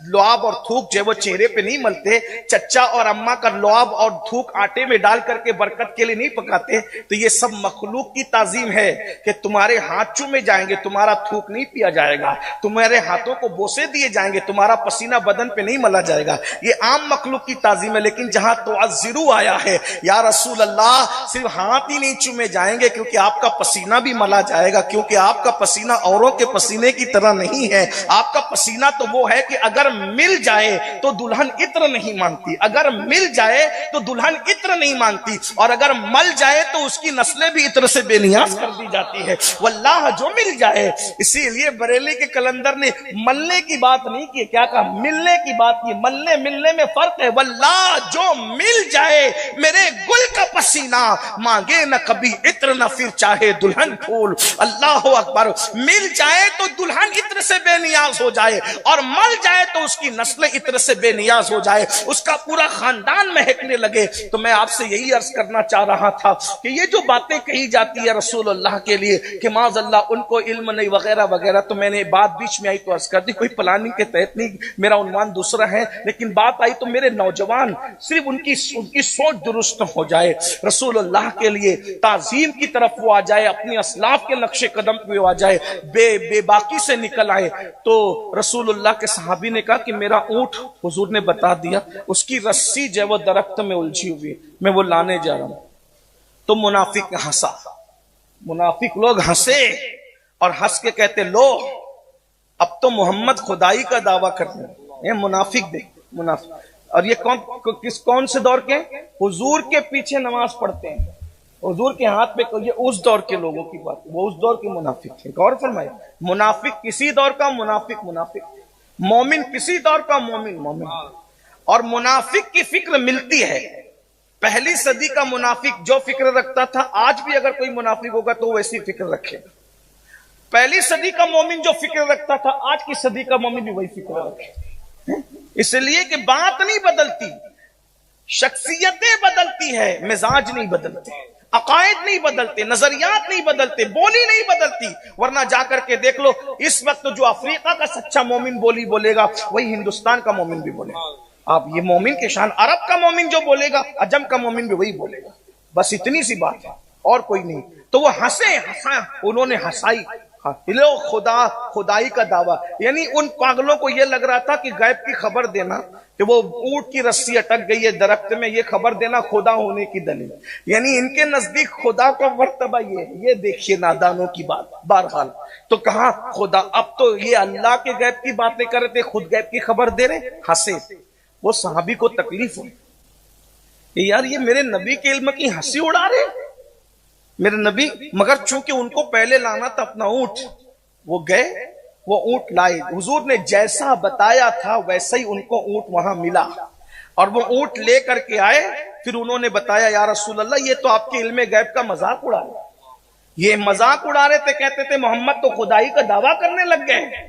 [SPEAKER 1] لعاب اور تھوک جو ہے وہ چہرے پہ نہیں ملتے، چچا اور اماں کا لعاب اور تھوک آٹے میں ڈال کر کے برکت کے لیے نہیں پکاتے. تو یہ سب مخلوق کی تعظیم ہے کہ تمہارے ہاتھ چومے جائیں گے، تمہارا تھوک نہیں پیا جائے گا، تمہارے ہاتھوں کو بوسے دیے جائیں گے، تمہارا پسینہ بدن پہ نہیں ملا جائے گا. یہ عام مخلوق کی تعظیم ہے. لیکن جہاں تعزرو آیا ہے، یا رسول اللہ، صرف ہاتھ ہی نہیں چومے جائیں گے کیونکہ آپ کا پسینہ بھی ملا جائے گا، کیونکہ آپ کا پسینہ اوروں کے پسینے کی طرح نہیں ہے. آپ کا پسینہ تو وہ ہے کہ اگر مل جائے تو دلہن عطر نہیں مانگتی، اگر مل جائے تو دلہن عطر نہیں مانگتی، اور اگر مل جائے تو اس کی نسلیں بھی عطر سے بے نیاز کر دی جاتی ہے. واللہ جو مل جائے. اسی لیے بریلی کے کلندر نے ملنے کی بات نہیں کی، کیا کہا؟ ملنے کی بات کی. ملنے میں فرق ہے. واللہ جو مل جائے میرے گل کا پسینہ، مانگے نہ کبھی عطر نہ پھر چاہے دلہن پھول. اللہ اکبر. مل جائے تو دلہن عطر سے بے نیاز ہو جائے، اور مل جائے تو اس کی نسل عطر سے بے نیاز ہو جائے، اس کا پورا خاندان مہکنے لگے. تو میں آپ سے یہی عرض کرنا چاہ رہا تھا کہ یہ جو باتیں کہی جاتی ہے رسول اللہ کے لیے کہ معاذ اللہ ان کو علم نہیں وغیرہ وغیرہ، تو میں نے بات بیچ میں آئی تو عرض کر دی، کوئی پلاننگ کے تحت نہیں، میرا عنوان دوسرا ہے، لیکن بات آئی تو میرے نوجوان صرف ان کی سوچ درست ہو جائے، رسول اللہ کے لیے تعظیم کی طرف وہ آ جائے، اپنی اسلاف کے نقش قدم پہ وہ آ جائے، بے باکی سے نکل آئے. تو رسول اللہ کے صحابی نے کہا کہ میرا اونٹ، حضور نے بتا دیا، اس کی رسی جو وہ درخت میں الجھی ہوئی، میں وہ لانے جا رہا ہوں. تو منافق ہنسا. منافق لوگ ہنسے اور ہنس کے کہتے لو اب تو محمد خدائی کا دعویٰ کرتے ہیں. یہ منافق دے منافق. اور یہ کون سے دور کے؟ حضور کے پیچھے نماز پڑھتے ہیں، حضور کے ہاتھ پہ. یہ اس دور کے لوگوں کی بات، وہ اس دور کے منافق تھے. غور فرمائے، منافق کسی دور کا، منافق مومن کسی دور کا، مومن. اور منافق کی فکر ملتی ہے. پہلی صدی کا منافق جو فکر رکھتا تھا، آج بھی اگر کوئی منافق ہوگا تو ویسی فکر رکھے. پہلی صدی کا مومن جو فکر رکھتا تھا، آج کی صدی کا مومن بھی وہی فکر رکھے. اس لیے کہ بات نہیں بدلتی. شخصیتیں بدلتی ہے، مزاج نہیں بدلتے، عقائد نہیں بدلتے، نظریات نہیں بدلتے، بولی نہیں بدلتی. ورنہ جا کر کے دیکھ لو اس وقت جو افریقہ کا سچا مومن بولی بولے گا وہی ہندوستان کا مومن بھی بولے گا. آپ یہ مومن کے شان، عرب کا مومن جو بولے گا عجم کا مومن بھی وہی بولے گا. بس اتنی سی بات ہے اور کوئی نہیں. تو وہ ہنسے، ہنسا انہوں نے ہنسائی. لو خدا، خدائی کا دعویٰ، یعنی ان پاگلوں کو یہ لگ رہا تھا کہ غیب کی خبر دینا کہ وہ اونٹ کی رسی اٹک گئی ہے درخت میں، یہ خبر دینا خدا ہونے کی دلیل. یعنی ان کے نزدیک خدا کا مرتبہ یہ دیکھیے نادانوں کی بات. بہرحال تو کہا خدا، اب تو یہ اللہ کے غیب کی باتیں کر رہے تھے، خود غیب کی خبر دے رہے. ہنسے. وہ صحابی کو تکلیف ہوئی، یار یہ میرے نبی کے علم کی ہنسی اڑا رہے میرے نبی. مگر چونکہ ان کو پہلے لانا تھا اپنا اونٹ، وہ گئے، وہ اونٹ لائے. حضور نے جیسا بتایا تھا ویسا ہی ان کو اونٹ وہاں ملا، اور وہ اونٹ لے کر کے آئے. پھر انہوں نے بتایا یا رسول اللہ یہ تو آپ کے علم غیب کا مذاق اڑا رہے. یہ مذاق اڑا رہے تھے، کہتے تھے محمد تو خدائی کا دعویٰ کرنے لگ گئے.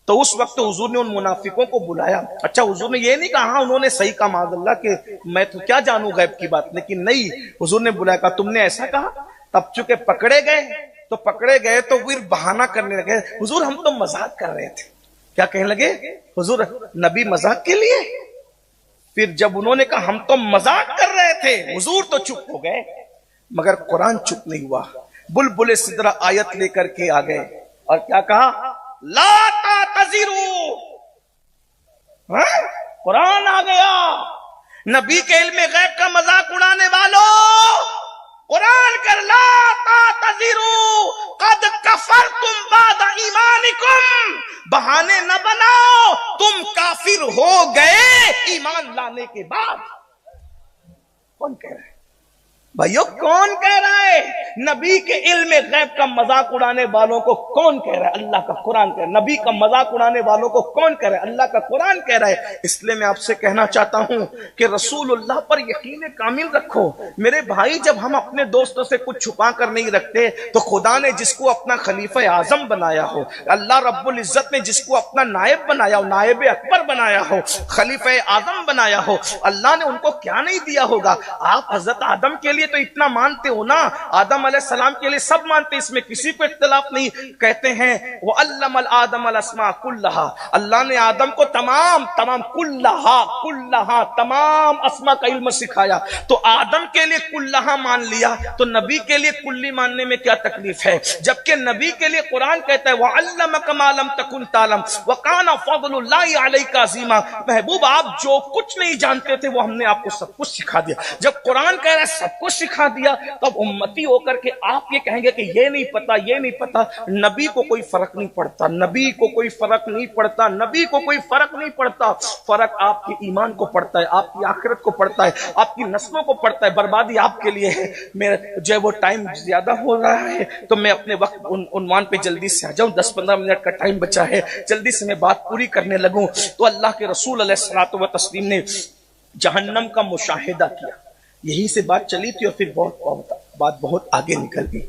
[SPEAKER 1] تو اس وقت حضور نے ان منافقوں کو بلایا. اچھا حضور نے یہ نہیں کہا انہوں نے صحیح کہا معاذ اللہ کہ میں تو کیا جانوں غیب کی بات، لیکن نہیں، حضور نے بلایا، کہا تم نے ایسا کہا. تب چونکہ پکڑے گئے تو پھر بہانہ کرنے لگے، حضور ہم تو مذاق کر رہے تھے. کیا کہنے لگے؟ حضور نبی مذاق کے لیے. پھر جب انہوں نے کہا ہم تو مذاق کر رہے تھے، حضور تو چپ ہو گئے. مگر قرآن چپ نہیں ہوا. بلبل سدرہ آیت لے کر کے آ گئے اور کیا کہا؟ لا تعتذروا. قرآن آ گیا. نبی کے علم غیب کا مذاق اڑانے والوں، قرآن کر لا تعتذروا قد کفرتم بعد ایمانکم. بہانے نہ بناؤ، تم کافر ہو گئے ایمان لانے کے بعد. کون کہہ رہا ہے بھائیو؟ کون کہہ رہا ہے؟ نبی کے علم غیب کا مذاق اڑانے والوں کو کون کہہ رہا ہے؟ اللہ کا قرآن کہہ رہا ہے. نبی کا مذاق اڑانے والوں کو کون کہہ رہا ہے؟ اللہ کا قرآن کہہ رہا ہے. اس لیے میں آپ سے کہنا چاہتا ہوں کہ رسول اللہ پر یقین کامل رکھو. میرے بھائی جب ہم اپنے دوستوں سے کچھ چھپا کر نہیں رکھتے تو خدا نے جس کو اپنا خلیفہ اعظم بنایا ہو، اللہ رب العزت نے جس کو اپنا نائب بنایا ہو، نائب اکبر بنایا ہو، خلیفہ اعظم بنایا ہو، اللہ نے ان کو کیا نہیں دیا ہوگا؟ آپ حضرت آدم کے لیے تو اتنا مانتے ہو نا، آدم علیہ السلام کے لیے سب مانتے، اس میں کسی کو اختلاف نہیں. کہتے ہیں وَعَلَّمَ الْآدَمَ الْأَسْمَاءَ كُلَّهَا، اللہ نے آدم کو تمام تمام اسماء کا علم سکھایا. تو آدم کے لیے کلہا مان لیا تو نبی کے لیے کلی ماننے میں کیا تکلیف ہے؟ جبکہ نبی کے لیے قرآن کہتا ہے وَعَلَّمَكَ مَا لَمْ تَكُنْ تَعْلَمْ وَكَانَ فَضْلُ اللَّهِ عَلَيْكَ عَظِيمًا. محبوب آپ جو کچھ نہیں جانتے تھے وہ ہم نے آپ کو سب کچھ سکھا دیا. جب قرآن کہہ رہا ہے سب کچھ سکھا دیا تو اب امتی ہو کر کے آپ یہ کہیں گے کہ یہ نہیں پتا، یہ نہیں پتا. نبی کو کوئی فرق نہیں پڑتا، نبی کو کوئی فرق نہیں پڑتا، نبی کو کوئی فرق نہیں پڑتا. فرق آپ کے ایمان کو پڑتا ہے، آپ کی آخرت کو پڑتا ہے، آپ کی نسلوں کو پڑتا ہے. بربادی آپ کے لیے ہے. میرا جو ہے وہ ٹائم زیادہ ہو رہا ہے تو میں اپنے وقت عنوان پہ جلدی سے آ جاؤں. 10-15 منٹ کا ٹائم بچا ہے، جلدی سے میں بات پوری کرنے لگوں. تو اللہ کے رسول علیہ الصلوۃ والتسلیم نے جہنم کا مشاہدہ کیا. یہی سے بات چلی تھی اور پھر بات بہت آگے نکل گئی.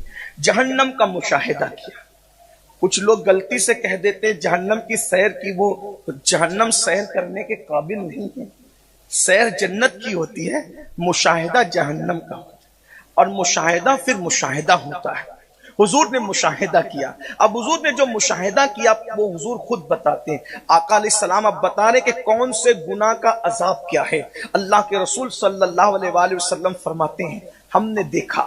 [SPEAKER 1] جہنم کا مشاہدہ کیا. کچھ لوگ غلطی سے کہہ دیتے جہنم کی سیر کی، وہ جہنم سیر کرنے کے قابل نہیں ہے. سیر جنت کی ہوتی ہے، مشاہدہ جہنم کا ہوتا ہے. اور مشاہدہ پھر مشاہدہ ہوتا ہے. حضور نے مشاہدہ کیا. اب حضور نے جو مشاہدہ کیا وہ حضور خود بتاتے ہیں. آقا علیہ السلام اب بتا رہے کہ کون سے گناہ کا عذاب کیا ہے. اللہ کے رسول صلی اللہ علیہ وآلہ وسلم فرماتے ہیں ہم نے دیکھا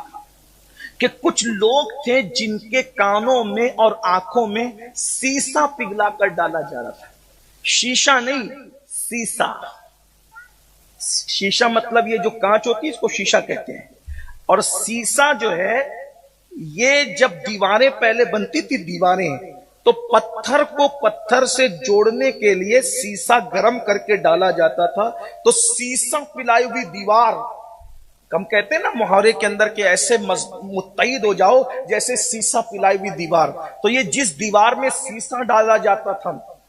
[SPEAKER 1] کہ کچھ لوگ تھے جن کے کانوں میں اور آنکھوں میں سیسا پگھلا کر ڈالا جا رہا تھا. شیشہ نہیں، سیسا. شیشہ مطلب یہ جو کانچ ہوتی ہے اس کو شیشہ کہتے ہیں. اور سیسا جو ہے یہ جب دیواریں پہلے بنتی تھی دیواریں تو پتھر کو پتھر سے جوڑنے کے لیے سیسا گرم کر کے ڈالا جاتا تھا. تو سیسا پلائی ہوئی دیوار، ہم کہتے ہیں نا محاورے کے اندر کہ ایسے متحد ہو جاؤ جیسے سیسا پلائی ہوئی دیوار. تو یہ جس دیوار میں سیسا ڈالا جاتا تھا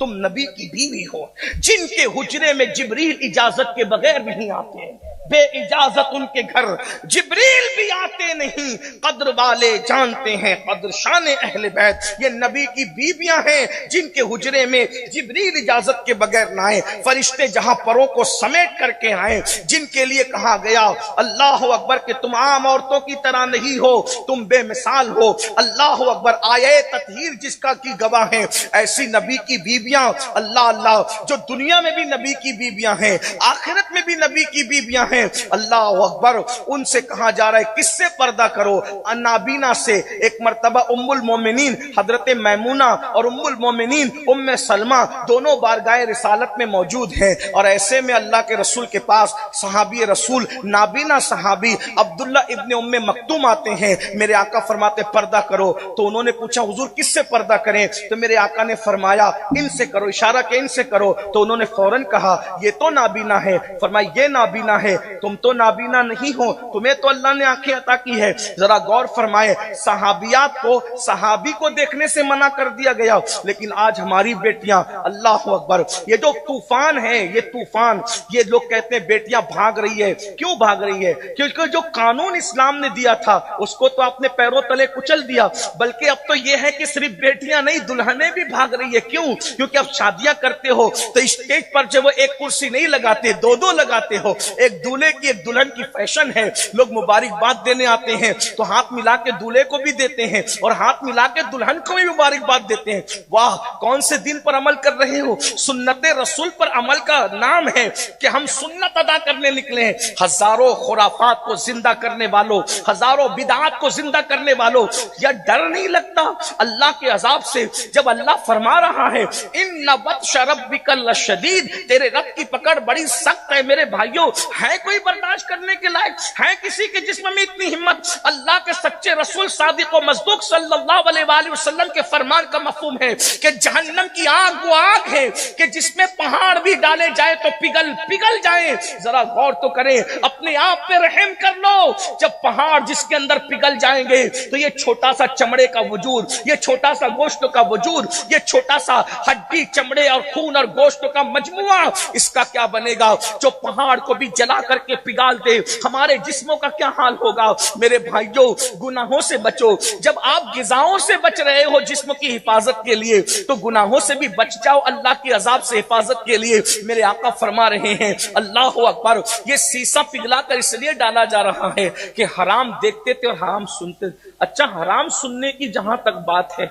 [SPEAKER 1] تم نبی کی بیوی ہو جن کے حجرے میں جبریل اجازت کے بغیر نہیں آتے، بے اجازت ان کے گھر جبریل بھی آتے نہیں، قدر والے جانتے ہیں قدر شان اہل بیت، یہ نبی کی بیویاں ہیں جن کے حجرے میں جبریل اجازت کے بغیر نہ آئے، فرشتے جہاں پروں کو سمیٹ کر کے آئے، جن کے لیے کہا گیا اللہ اکبر کہ تم عام عورتوں کی طرح نہیں ہو، تم بے مثال ہو، اللہ اکبر، آیے تطہیر جس کا کی گواہ ہیں، ایسی نبی کی بیویاں اللہ اللہ جو دنیا میں بھی نبی کی بیویاں ہیں، آخرت میں بھی نبی کی بیویاں ہیں، اللہ اکبر، ان سے کہا جا رہا ہے کس سے پردہ کرو؟ نابینا سے۔ ایک مرتبہ ام المومنین حضرت میمونہ اور ام المومنین ام سلمہ دونوں بارگاہ رسالت میں موجود ہیں، اور ایسے میں اللہ کے رسول کے پاس صحابی رسول نابینا صحابی عبداللہ ابن ام مکتوم آتے ہیں، میرے آقا فرماتے پردہ کرو، تو انہوں نے پوچھا حضور کس سے پردہ کریں؟ تو میرے آقا نے فرمایا ان سے کرو، اشارہ کہ ان سے کرو، تو انہوں نے فوراً کہا یہ تو نابینا ہے، فرمایا یہ نابینا ہے، تم تو نابینا نہیں ہو، تمہیں تو اللہ نے آنکھیں عطا کی ہے۔ ذرا غور فرمائے، صحابیات کو صحابی کو دیکھنے سے منع کر دیا گیا، لیکن آج ہماری بیٹیاں اللہ اکبر، یہ جو طوفان ہے، یہ طوفان، یہ لوگ کہتے ہیں بیٹیاں بھاگ رہی ہے، کیوں بھاگ رہی ہے؟ کیونکہ جو قانون اسلام نے دیا تھا اس کو تو اپنے پیروں تلے کچل دیا، بلکہ اب تو یہ ہے کہ صرف بیٹیاں نہیں دلہنیں بھی بھاگ رہی ہے۔ کیوں؟ کیونکہ اب شادیاں کرتے ہو تو اسٹیج پر جو وہ ایک کرسی نہیں لگاتے، دو دو لگاتے ہو، ایک دولہے کی ایک دلہن کی فیشن ہے، لوگ مبارکباد دینے آتے ہیں تو ہاتھ ملا کے دولہے کو بھی دیتے ہیں اور ہاتھ ملا کے دلہن کو بھی مبارکباد دیتے ہیں۔ واہ، کون سے دین پر عمل کر رہے ہو؟ سنت رسول پر عمل کا نام ہے کہ ہم سنت ادا کرنے نکلے ہیں۔ ہزاروں خرافات کو زندہ کرنے والوں، ہزاروں بدعات کو زندہ کرنے والوں، یا ڈر نہیں لگتا اللہ کے عذاب سے؟ جب اللہ فرما رہا ہے ان بطش ربک لشدید، تیرے رب کی پکڑ بڑی سخت ہے، میرے بھائیوں ہے کوئی برداشت کرنے کے لائق؟ ہے کسی کے جسم میں اتنی ہمت؟ اللہ کے سچے رسول صادق و مصدوق صلی اللہ علیہ وآلہ وسلم کے فرمان کا مفہوم ہے کہ جہنم کی آگ وہ آگ ہے کہ جس میں پہاڑ بھی ڈالے جائے تو پگھل جائیں۔ ذرا غور تو کریں، اپنے آپ پہ رحم کر لو، جب پہاڑ جس کے اندر پگھل جائیں گے تو یہ چھوٹا سا چمڑے کا وجود، یہ چھوٹا سا گوشت کا وجود، یہ چھوٹا سا ہڈی چمڑے اور خون اور گوشت کا مجموعہ، اس کا کیا بنے گا جو پہاڑ کو بھی جلا کر کے پگھال دے؟ ہمارے جسموں کا کیا حال ہوگا؟ میرے بھائیوں، گناہوں سے بچو۔ جب آپ غذاؤں سے بچ رہے ہو جسم کی حفاظت کے لیے تو گناہوں سے بھی بچ جاؤ اللہ کی عذاب سے حفاظت کے لیے۔ میرے آقا فرما رہے ہیں اللہ اکبر، یہ سیسا پگھلا کر اس لیے ڈالا جا رہا ہے کہ حرام دیکھتے تھے اور حرام سنتے۔ اچھا، حرام سننے کی جہاں تک بات ہے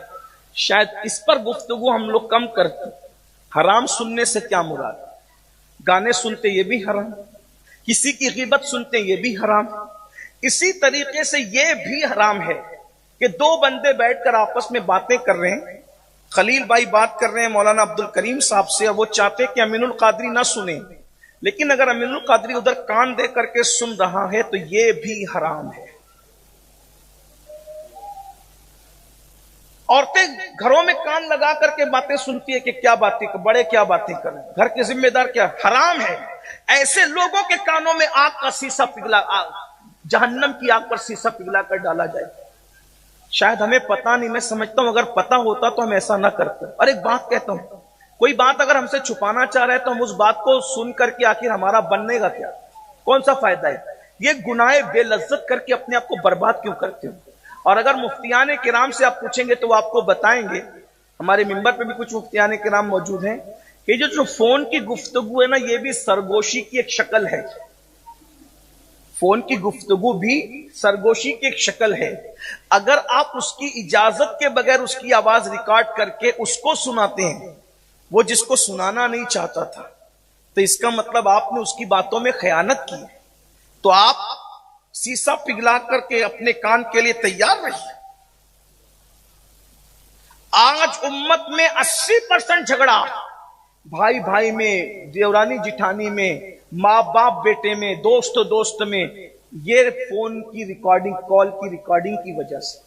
[SPEAKER 1] شاید اس پر گفتگو ہم لوگ کم کرتے۔ حرام سننے سے کیا مراد؟ گانے سنتے یہ بھی حرام، کسی کی غیبت سنتے یہ بھی حرام، اسی طریقے سے یہ بھی حرام ہے کہ دو بندے بیٹھ کر آپس میں باتیں کر رہے ہیں، خلیل بھائی بات کر رہے ہیں مولانا عبد الکریم صاحب سے، اور وہ چاہتے کہ امین القادری نہ سنیں، لیکن اگر امین القادری ادھر کان دے کر کے سن رہا ہے تو یہ بھی حرام ہے۔ عورتیں گھروں میں کان لگا کر کے باتیں سنتی ہے کہ کیا باتیں، بڑے کیا باتیں کریں، گھر کے ذمہ دار کیا، حرام ہے۔ ایسے لوگوں کے کانوں میں آگ کا سیسا پگھلا، جہنم کی آگ پر سیسا پگھلا کر ڈالا جائے۔ شاید ہمیں پتا نہیں، میں سمجھتا ہوں اگر پتا ہوتا تو ہم ایسا نہ کرتے۔ اور ایک بات کہتا ہوں، کوئی بات اگر ہم سے چھپانا چاہ رہے تو ہم اس بات کو سن کر کے آخر ہمارا بننے گا کیا؟ کون سا فائدہ ہے؟ یہ گناہ بے لذت کر کے اپنے آپ کو برباد کیوں کرتے ہو؟ اور اگر مفتیان کرام سے آپ پوچھیں گے تو وہ آپ کو بتائیں گے، ہمارے ممبر پہ بھی کچھ مفتیان کرام موجود ہیں، کہ جو فون کی گفتگو ہے نا، یہ بھی سرگوشی کی ایک شکل ہے۔ فون کی گفتگو بھی سرگوشی کی ایک شکل ہے۔ اگر آپ اس کی اجازت کے بغیر اس کی آواز ریکارڈ کر کے اس کو سناتے ہیں، وہ جس کو سنانا نہیں چاہتا تھا، تو اس کا مطلب آپ نے اس کی باتوں میں خیانت کی ہے۔ تو آپ سیسا پگھلا کر کے اپنے کان کے لیے تیار رہیے۔ آج امت میں 80% جھگڑا بھائی بھائی میں، دیورانی جٹھانی میں، ماں باپ بیٹے میں، دوست دوست میں، یہ فون کی ریکارڈنگ، کال کی ریکارڈنگ کی وجہ سے۔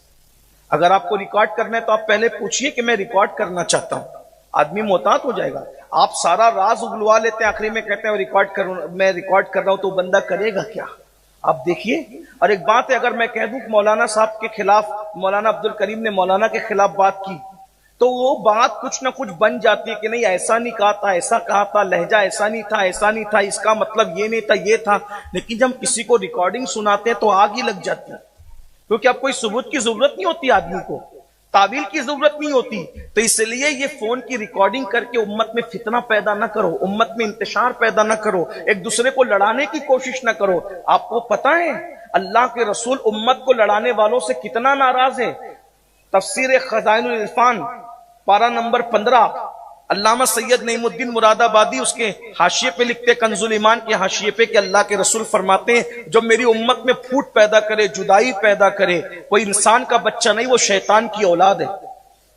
[SPEAKER 1] اگر آپ کو ریکارڈ کرنا ہے تو آپ پہلے پوچھئے کہ میں ریکارڈ کرنا چاہتا ہوں، آدمی محتاط ہو جائے گا۔ آپ سارا راز اگلوا لیتے ہیں، آخری میں کہتے ہیں میں ریکارڈ کر رہا ہوں، تو بندہ کرے گا کیا؟ آپ دیکھیے۔ اور ایک بات ہے، اگر میں کہہ دوں کہ مولانا صاحب کے خلاف، مولانا عبد الکریم نے مولانا کے خلاف بات کی، تو وہ بات کچھ نہ کچھ بن جاتی ہے کہ نہیں ایسا نہیں کہا تھا، ایسا کہا تھا، لہجہ ایسا نہیں تھا، ایسا نہیں تھا، اس کا مطلب یہ نہیں تھا، یہ تھا. لیکن جب کسی کو ریکارڈنگ سناتے ہیں تو آگ ہی لگ جاتی ہے، کیونکہ اب کوئی ثبوت کی ضرورت نہیں ہوتی، آدمی کو تعویل کی ضرورت نہیں ہوتی. تو اس لیے یہ فون کی ریکارڈنگ کر کے امت میں فتنہ پیدا نہ کرو، امت میں انتشار پیدا نہ کرو، ایک دوسرے کو لڑانے کی کوشش نہ کرو. آپ کو پتہ ہے اللہ کے رسول امت کو لڑانے والوں سے کتنا ناراض ہے؟ تفسیر خزائن العرفان پارہ نمبر 15 علامہ سید نعیم الدین مراد آبادی اس کے حاشیے پہ لکھتے، کنز الایمان کے حاشیے پہ، کہ اللہ کے رسول فرماتے ہیں جو میری امت میں پھوٹ پیدا کرے، جدائی پیدا کرے، کوئی انسان کا بچہ نہیں، وہ شیطان کی اولاد ہے،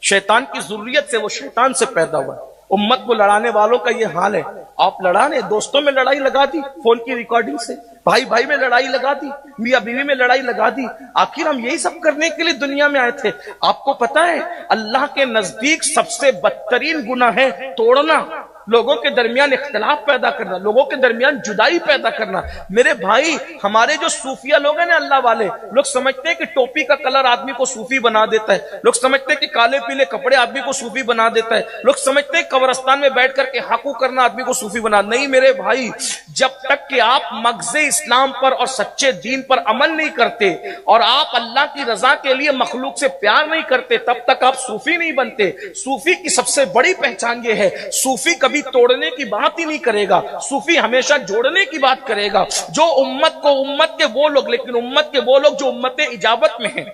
[SPEAKER 1] شیطان کی ذریت سے، وہ شیطان سے پیدا ہوا ہے. امت کو لڑانے والوں کا یہ حال ہے. آپ لڑانے، دوستوں میں لڑائی لگا دی فون کی ریکارڈنگ سے، بھائی بھائی میں لڑائی لگا دی، میاں بیوی میں لڑائی لگا دی. آخر ہم یہی سب کرنے کے لیے دنیا میں آئے تھے. آپ کو پتا ہے اللہ کے نزدیک سب سے بدترین گناہ ہے توڑنا، لوگوں کے درمیان اختلاف پیدا کرنا، لوگوں کے درمیان جدائی پیدا کرنا. میرے بھائی، ہمارے جو صوفیہ لوگ ہیں نا، اللہ والے لوگ سمجھتے ہیں کہ ٹوپی کا کلر آدمی کو صوفی بنا دیتا ہے، لوگ سمجھتے ہیں کہ کالے پیلے کپڑے آدمی کو صوفی بنا دیتا ہے، لوگ سمجھتے ہیں قبرستان میں بیٹھ کر کے حقو کرنا آدمی کو صوفی بنا. نہیں میرے بھائی، جب تک کہ آپ مغز اسلام پر اور سچے دین پر عمل نہیں کرتے اور آپ اللہ کی رضا کے لیے مخلوق سے پیار نہیں کرتے، تب تک آپ صوفی نہیں بنتے. صوفی کی سب سے بڑی پہچان یہ ہے، صوفی کبھی توڑنے کی بات ہی نہیں کرے گا، صوفی ہمیشہ جوڑنے کی بات کرے گا. جو امت کو، امت کے وہ لوگ، لیکن امت کے وہ لوگ جو امت اجابت میں ہیں،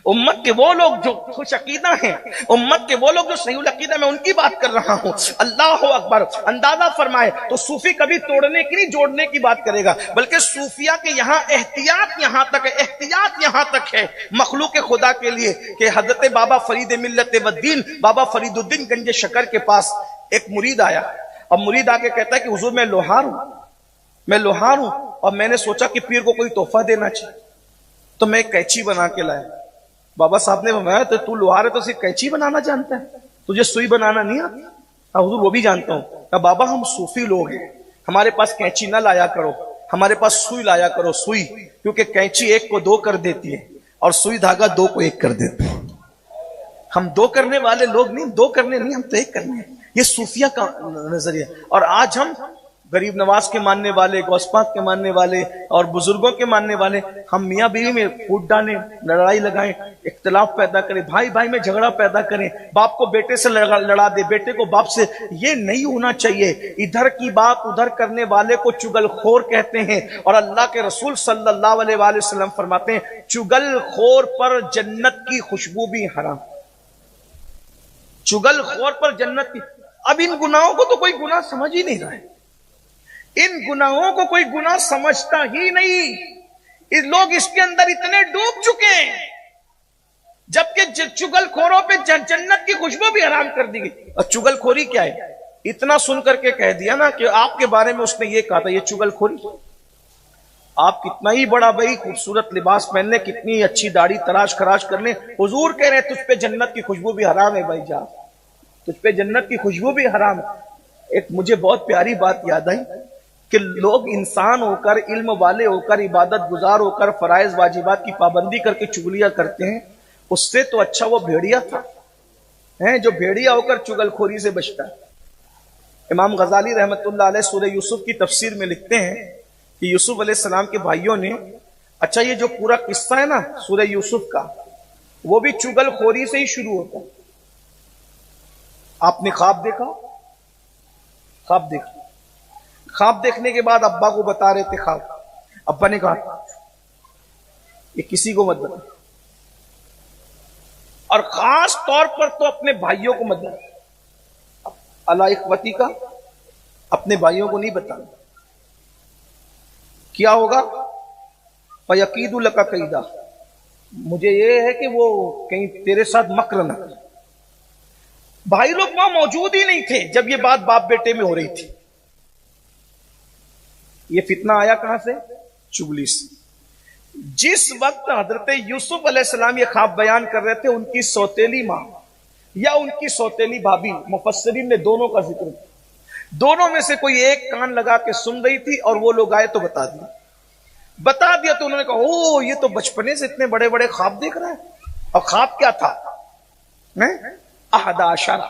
[SPEAKER 1] امت کے وہ لوگ جو خوش عقیدہ ہیں، امت کے وہ لوگ جو صحیح العقیدہ، میں ان کی بات کر رہا ہوں. اللہ اکبر. اندازہ فرمائے تو صوفی کبھی توڑنے کی نہیں، جوڑنے کی بات کرے گا. بلکہ صوفیہ کے یہاں احتیاط یہاں تک ہے، احتیاط یہاں تک ہے مخلوق خدا کے لیے کہ حضرت بابا فرید ملت والدین، بابا فرید الدین گنج شکر کے پاس ایک مرید آیا. اب مرید آ کے کہتا ہے کہ حضور میں لوہار ہوں اور میں نے سوچا کہ پیر کو کوئی تحفہ دینا چاہیے، تو میں ایک قینچی بنا کے لایا. بابا صاحب نے فرمایا تو لوہار ہے تو صرف قینچی بنانا جانتا ہے، تجھے سوئی بنانا نہیں آتا؟ حضور وہ بھی جانتا ہوں. کہ بابا ہم صوفی لوگ ہیں، ہمارے پاس قینچی نہ لایا کرو، ہمارے پاس سوئی لایا کرو. سوئی، کیونکہ قینچی ایک کو 2 کر دیتی ہے اور سوئی دھاگا 2 کو 1 کر دیتی ہے. ہم 2 کرنے والے لوگ نہیں، 2 کرنے نہیں، ہم تو 1 کرنے ہیں. یہ صوفیہ کا نظریہ. اور آج ہم غریب نواز کے ماننے والے، غوث پاک کے ماننے والے اور بزرگوں کے ماننے والے، ہم میاں بیوی میں پھوٹ ڈالیں، لڑائی لگائیں، اختلاف پیدا کریں، بھائی بھائی میں جھگڑا پیدا کریں، باپ کو بیٹے سے لڑا دے، بیٹے کو باپ سے. یہ نہیں ہونا چاہیے. ادھر کی بات ادھر کرنے والے کو چگل خور کہتے ہیں. اور اللہ کے رسول صلی اللہ علیہ وآلہ وسلم فرماتے ہیں چگل خور پر جنت کی خوشبو بھی حرام. چگل خور پر جنت کی. اب ان گناہوں کو تو کوئی گناہ سمجھ ہی نہیں رہا ہے، ان گناہوں کو کوئی گناہ سمجھتا ہی نہیں. لوگ اس کے اندر اتنے ڈوب چکے ہیں، جبکہ چگل خوروں پہ جنت کی خوشبو بھی حرام کر دی گئی. اور چگل خوری کیا ہے؟ اتنا سن کر کے کہہ دیا نا کہ آپ کے بارے میں اس نے یہ کہا تھا، یہ چگل خوری. آپ کتنا ہی بڑا بھائی خوبصورت لباس پہن لیں، کتنی اچھی داڑھی تراش خراش کر لیں، حضور کہہ رہے ہیں تجھ پہ جنت کی خوشبو بھی حرام ہے. بھائی جان، تجھ پہ جنت کی خوشبو بھی حرام ہے. ایک مجھے بہت پیاری بات یاد آئی کہ لوگ انسان ہو کر، علم والے ہو کر، عبادت گزار ہو کر، فرائض واجبات کی پابندی کر کے چگلیاں کرتے ہیں. اس سے تو اچھا وہ بھیڑیا تھا جو بھیڑیا ہو کر چگل خوری سے بچتا ہے. امام غزالی رحمت اللہ علیہ سورہ یوسف کی تفسیر میں لکھتے ہیں کہ یوسف علیہ السلام کے بھائیوں نے، اچھا یہ جو پورا قصہ ہے نا سورہ یوسف کا، وہ بھی چگل خوری سے ہی شروع ہوتا ہے. آپ نے خواب دیکھا، خواب دیکھنے کے بعد ابا کو بتا رہے تھے خواب. ابا نے کہا یہ کسی کو مت بتا، اور خاص طور پر تو اپنے بھائیوں کو مت بتا. اللہ اخوتی کا اپنے بھائیوں کو نہیں بتانا. کیا ہوگا؟ فَيَقِيدُ لَكَ قَيْدًا، مجھے یہ ہے کہ وہ کہیں تیرے ساتھ مکر نہ کرے. بھائی لوگ وہاں موجود ہی نہیں تھے جب یہ بات باپ بیٹے میں ہو رہی تھی. یہ فتنہ آیا کہاں سے؟ چگلی سے. جس وقت حضرت یوسف علیہ السلام یہ خواب بیان کر رہے تھے، ان کی سوتیلی ماں یا ان کی سوتیلی بھابھی، مفسرین نے دونوں کا ذکر کیا، دونوں میں سے کوئی ایک کان لگا کے سن رہی تھی اور وہ لوگ آئے تو بتا دیا تو انہوں نے کہا او یہ تو بچپنے سے اتنے بڑے بڑے خواب دیکھ رہا ہے. اور خواب کیا تھا؟ 11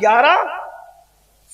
[SPEAKER 1] 11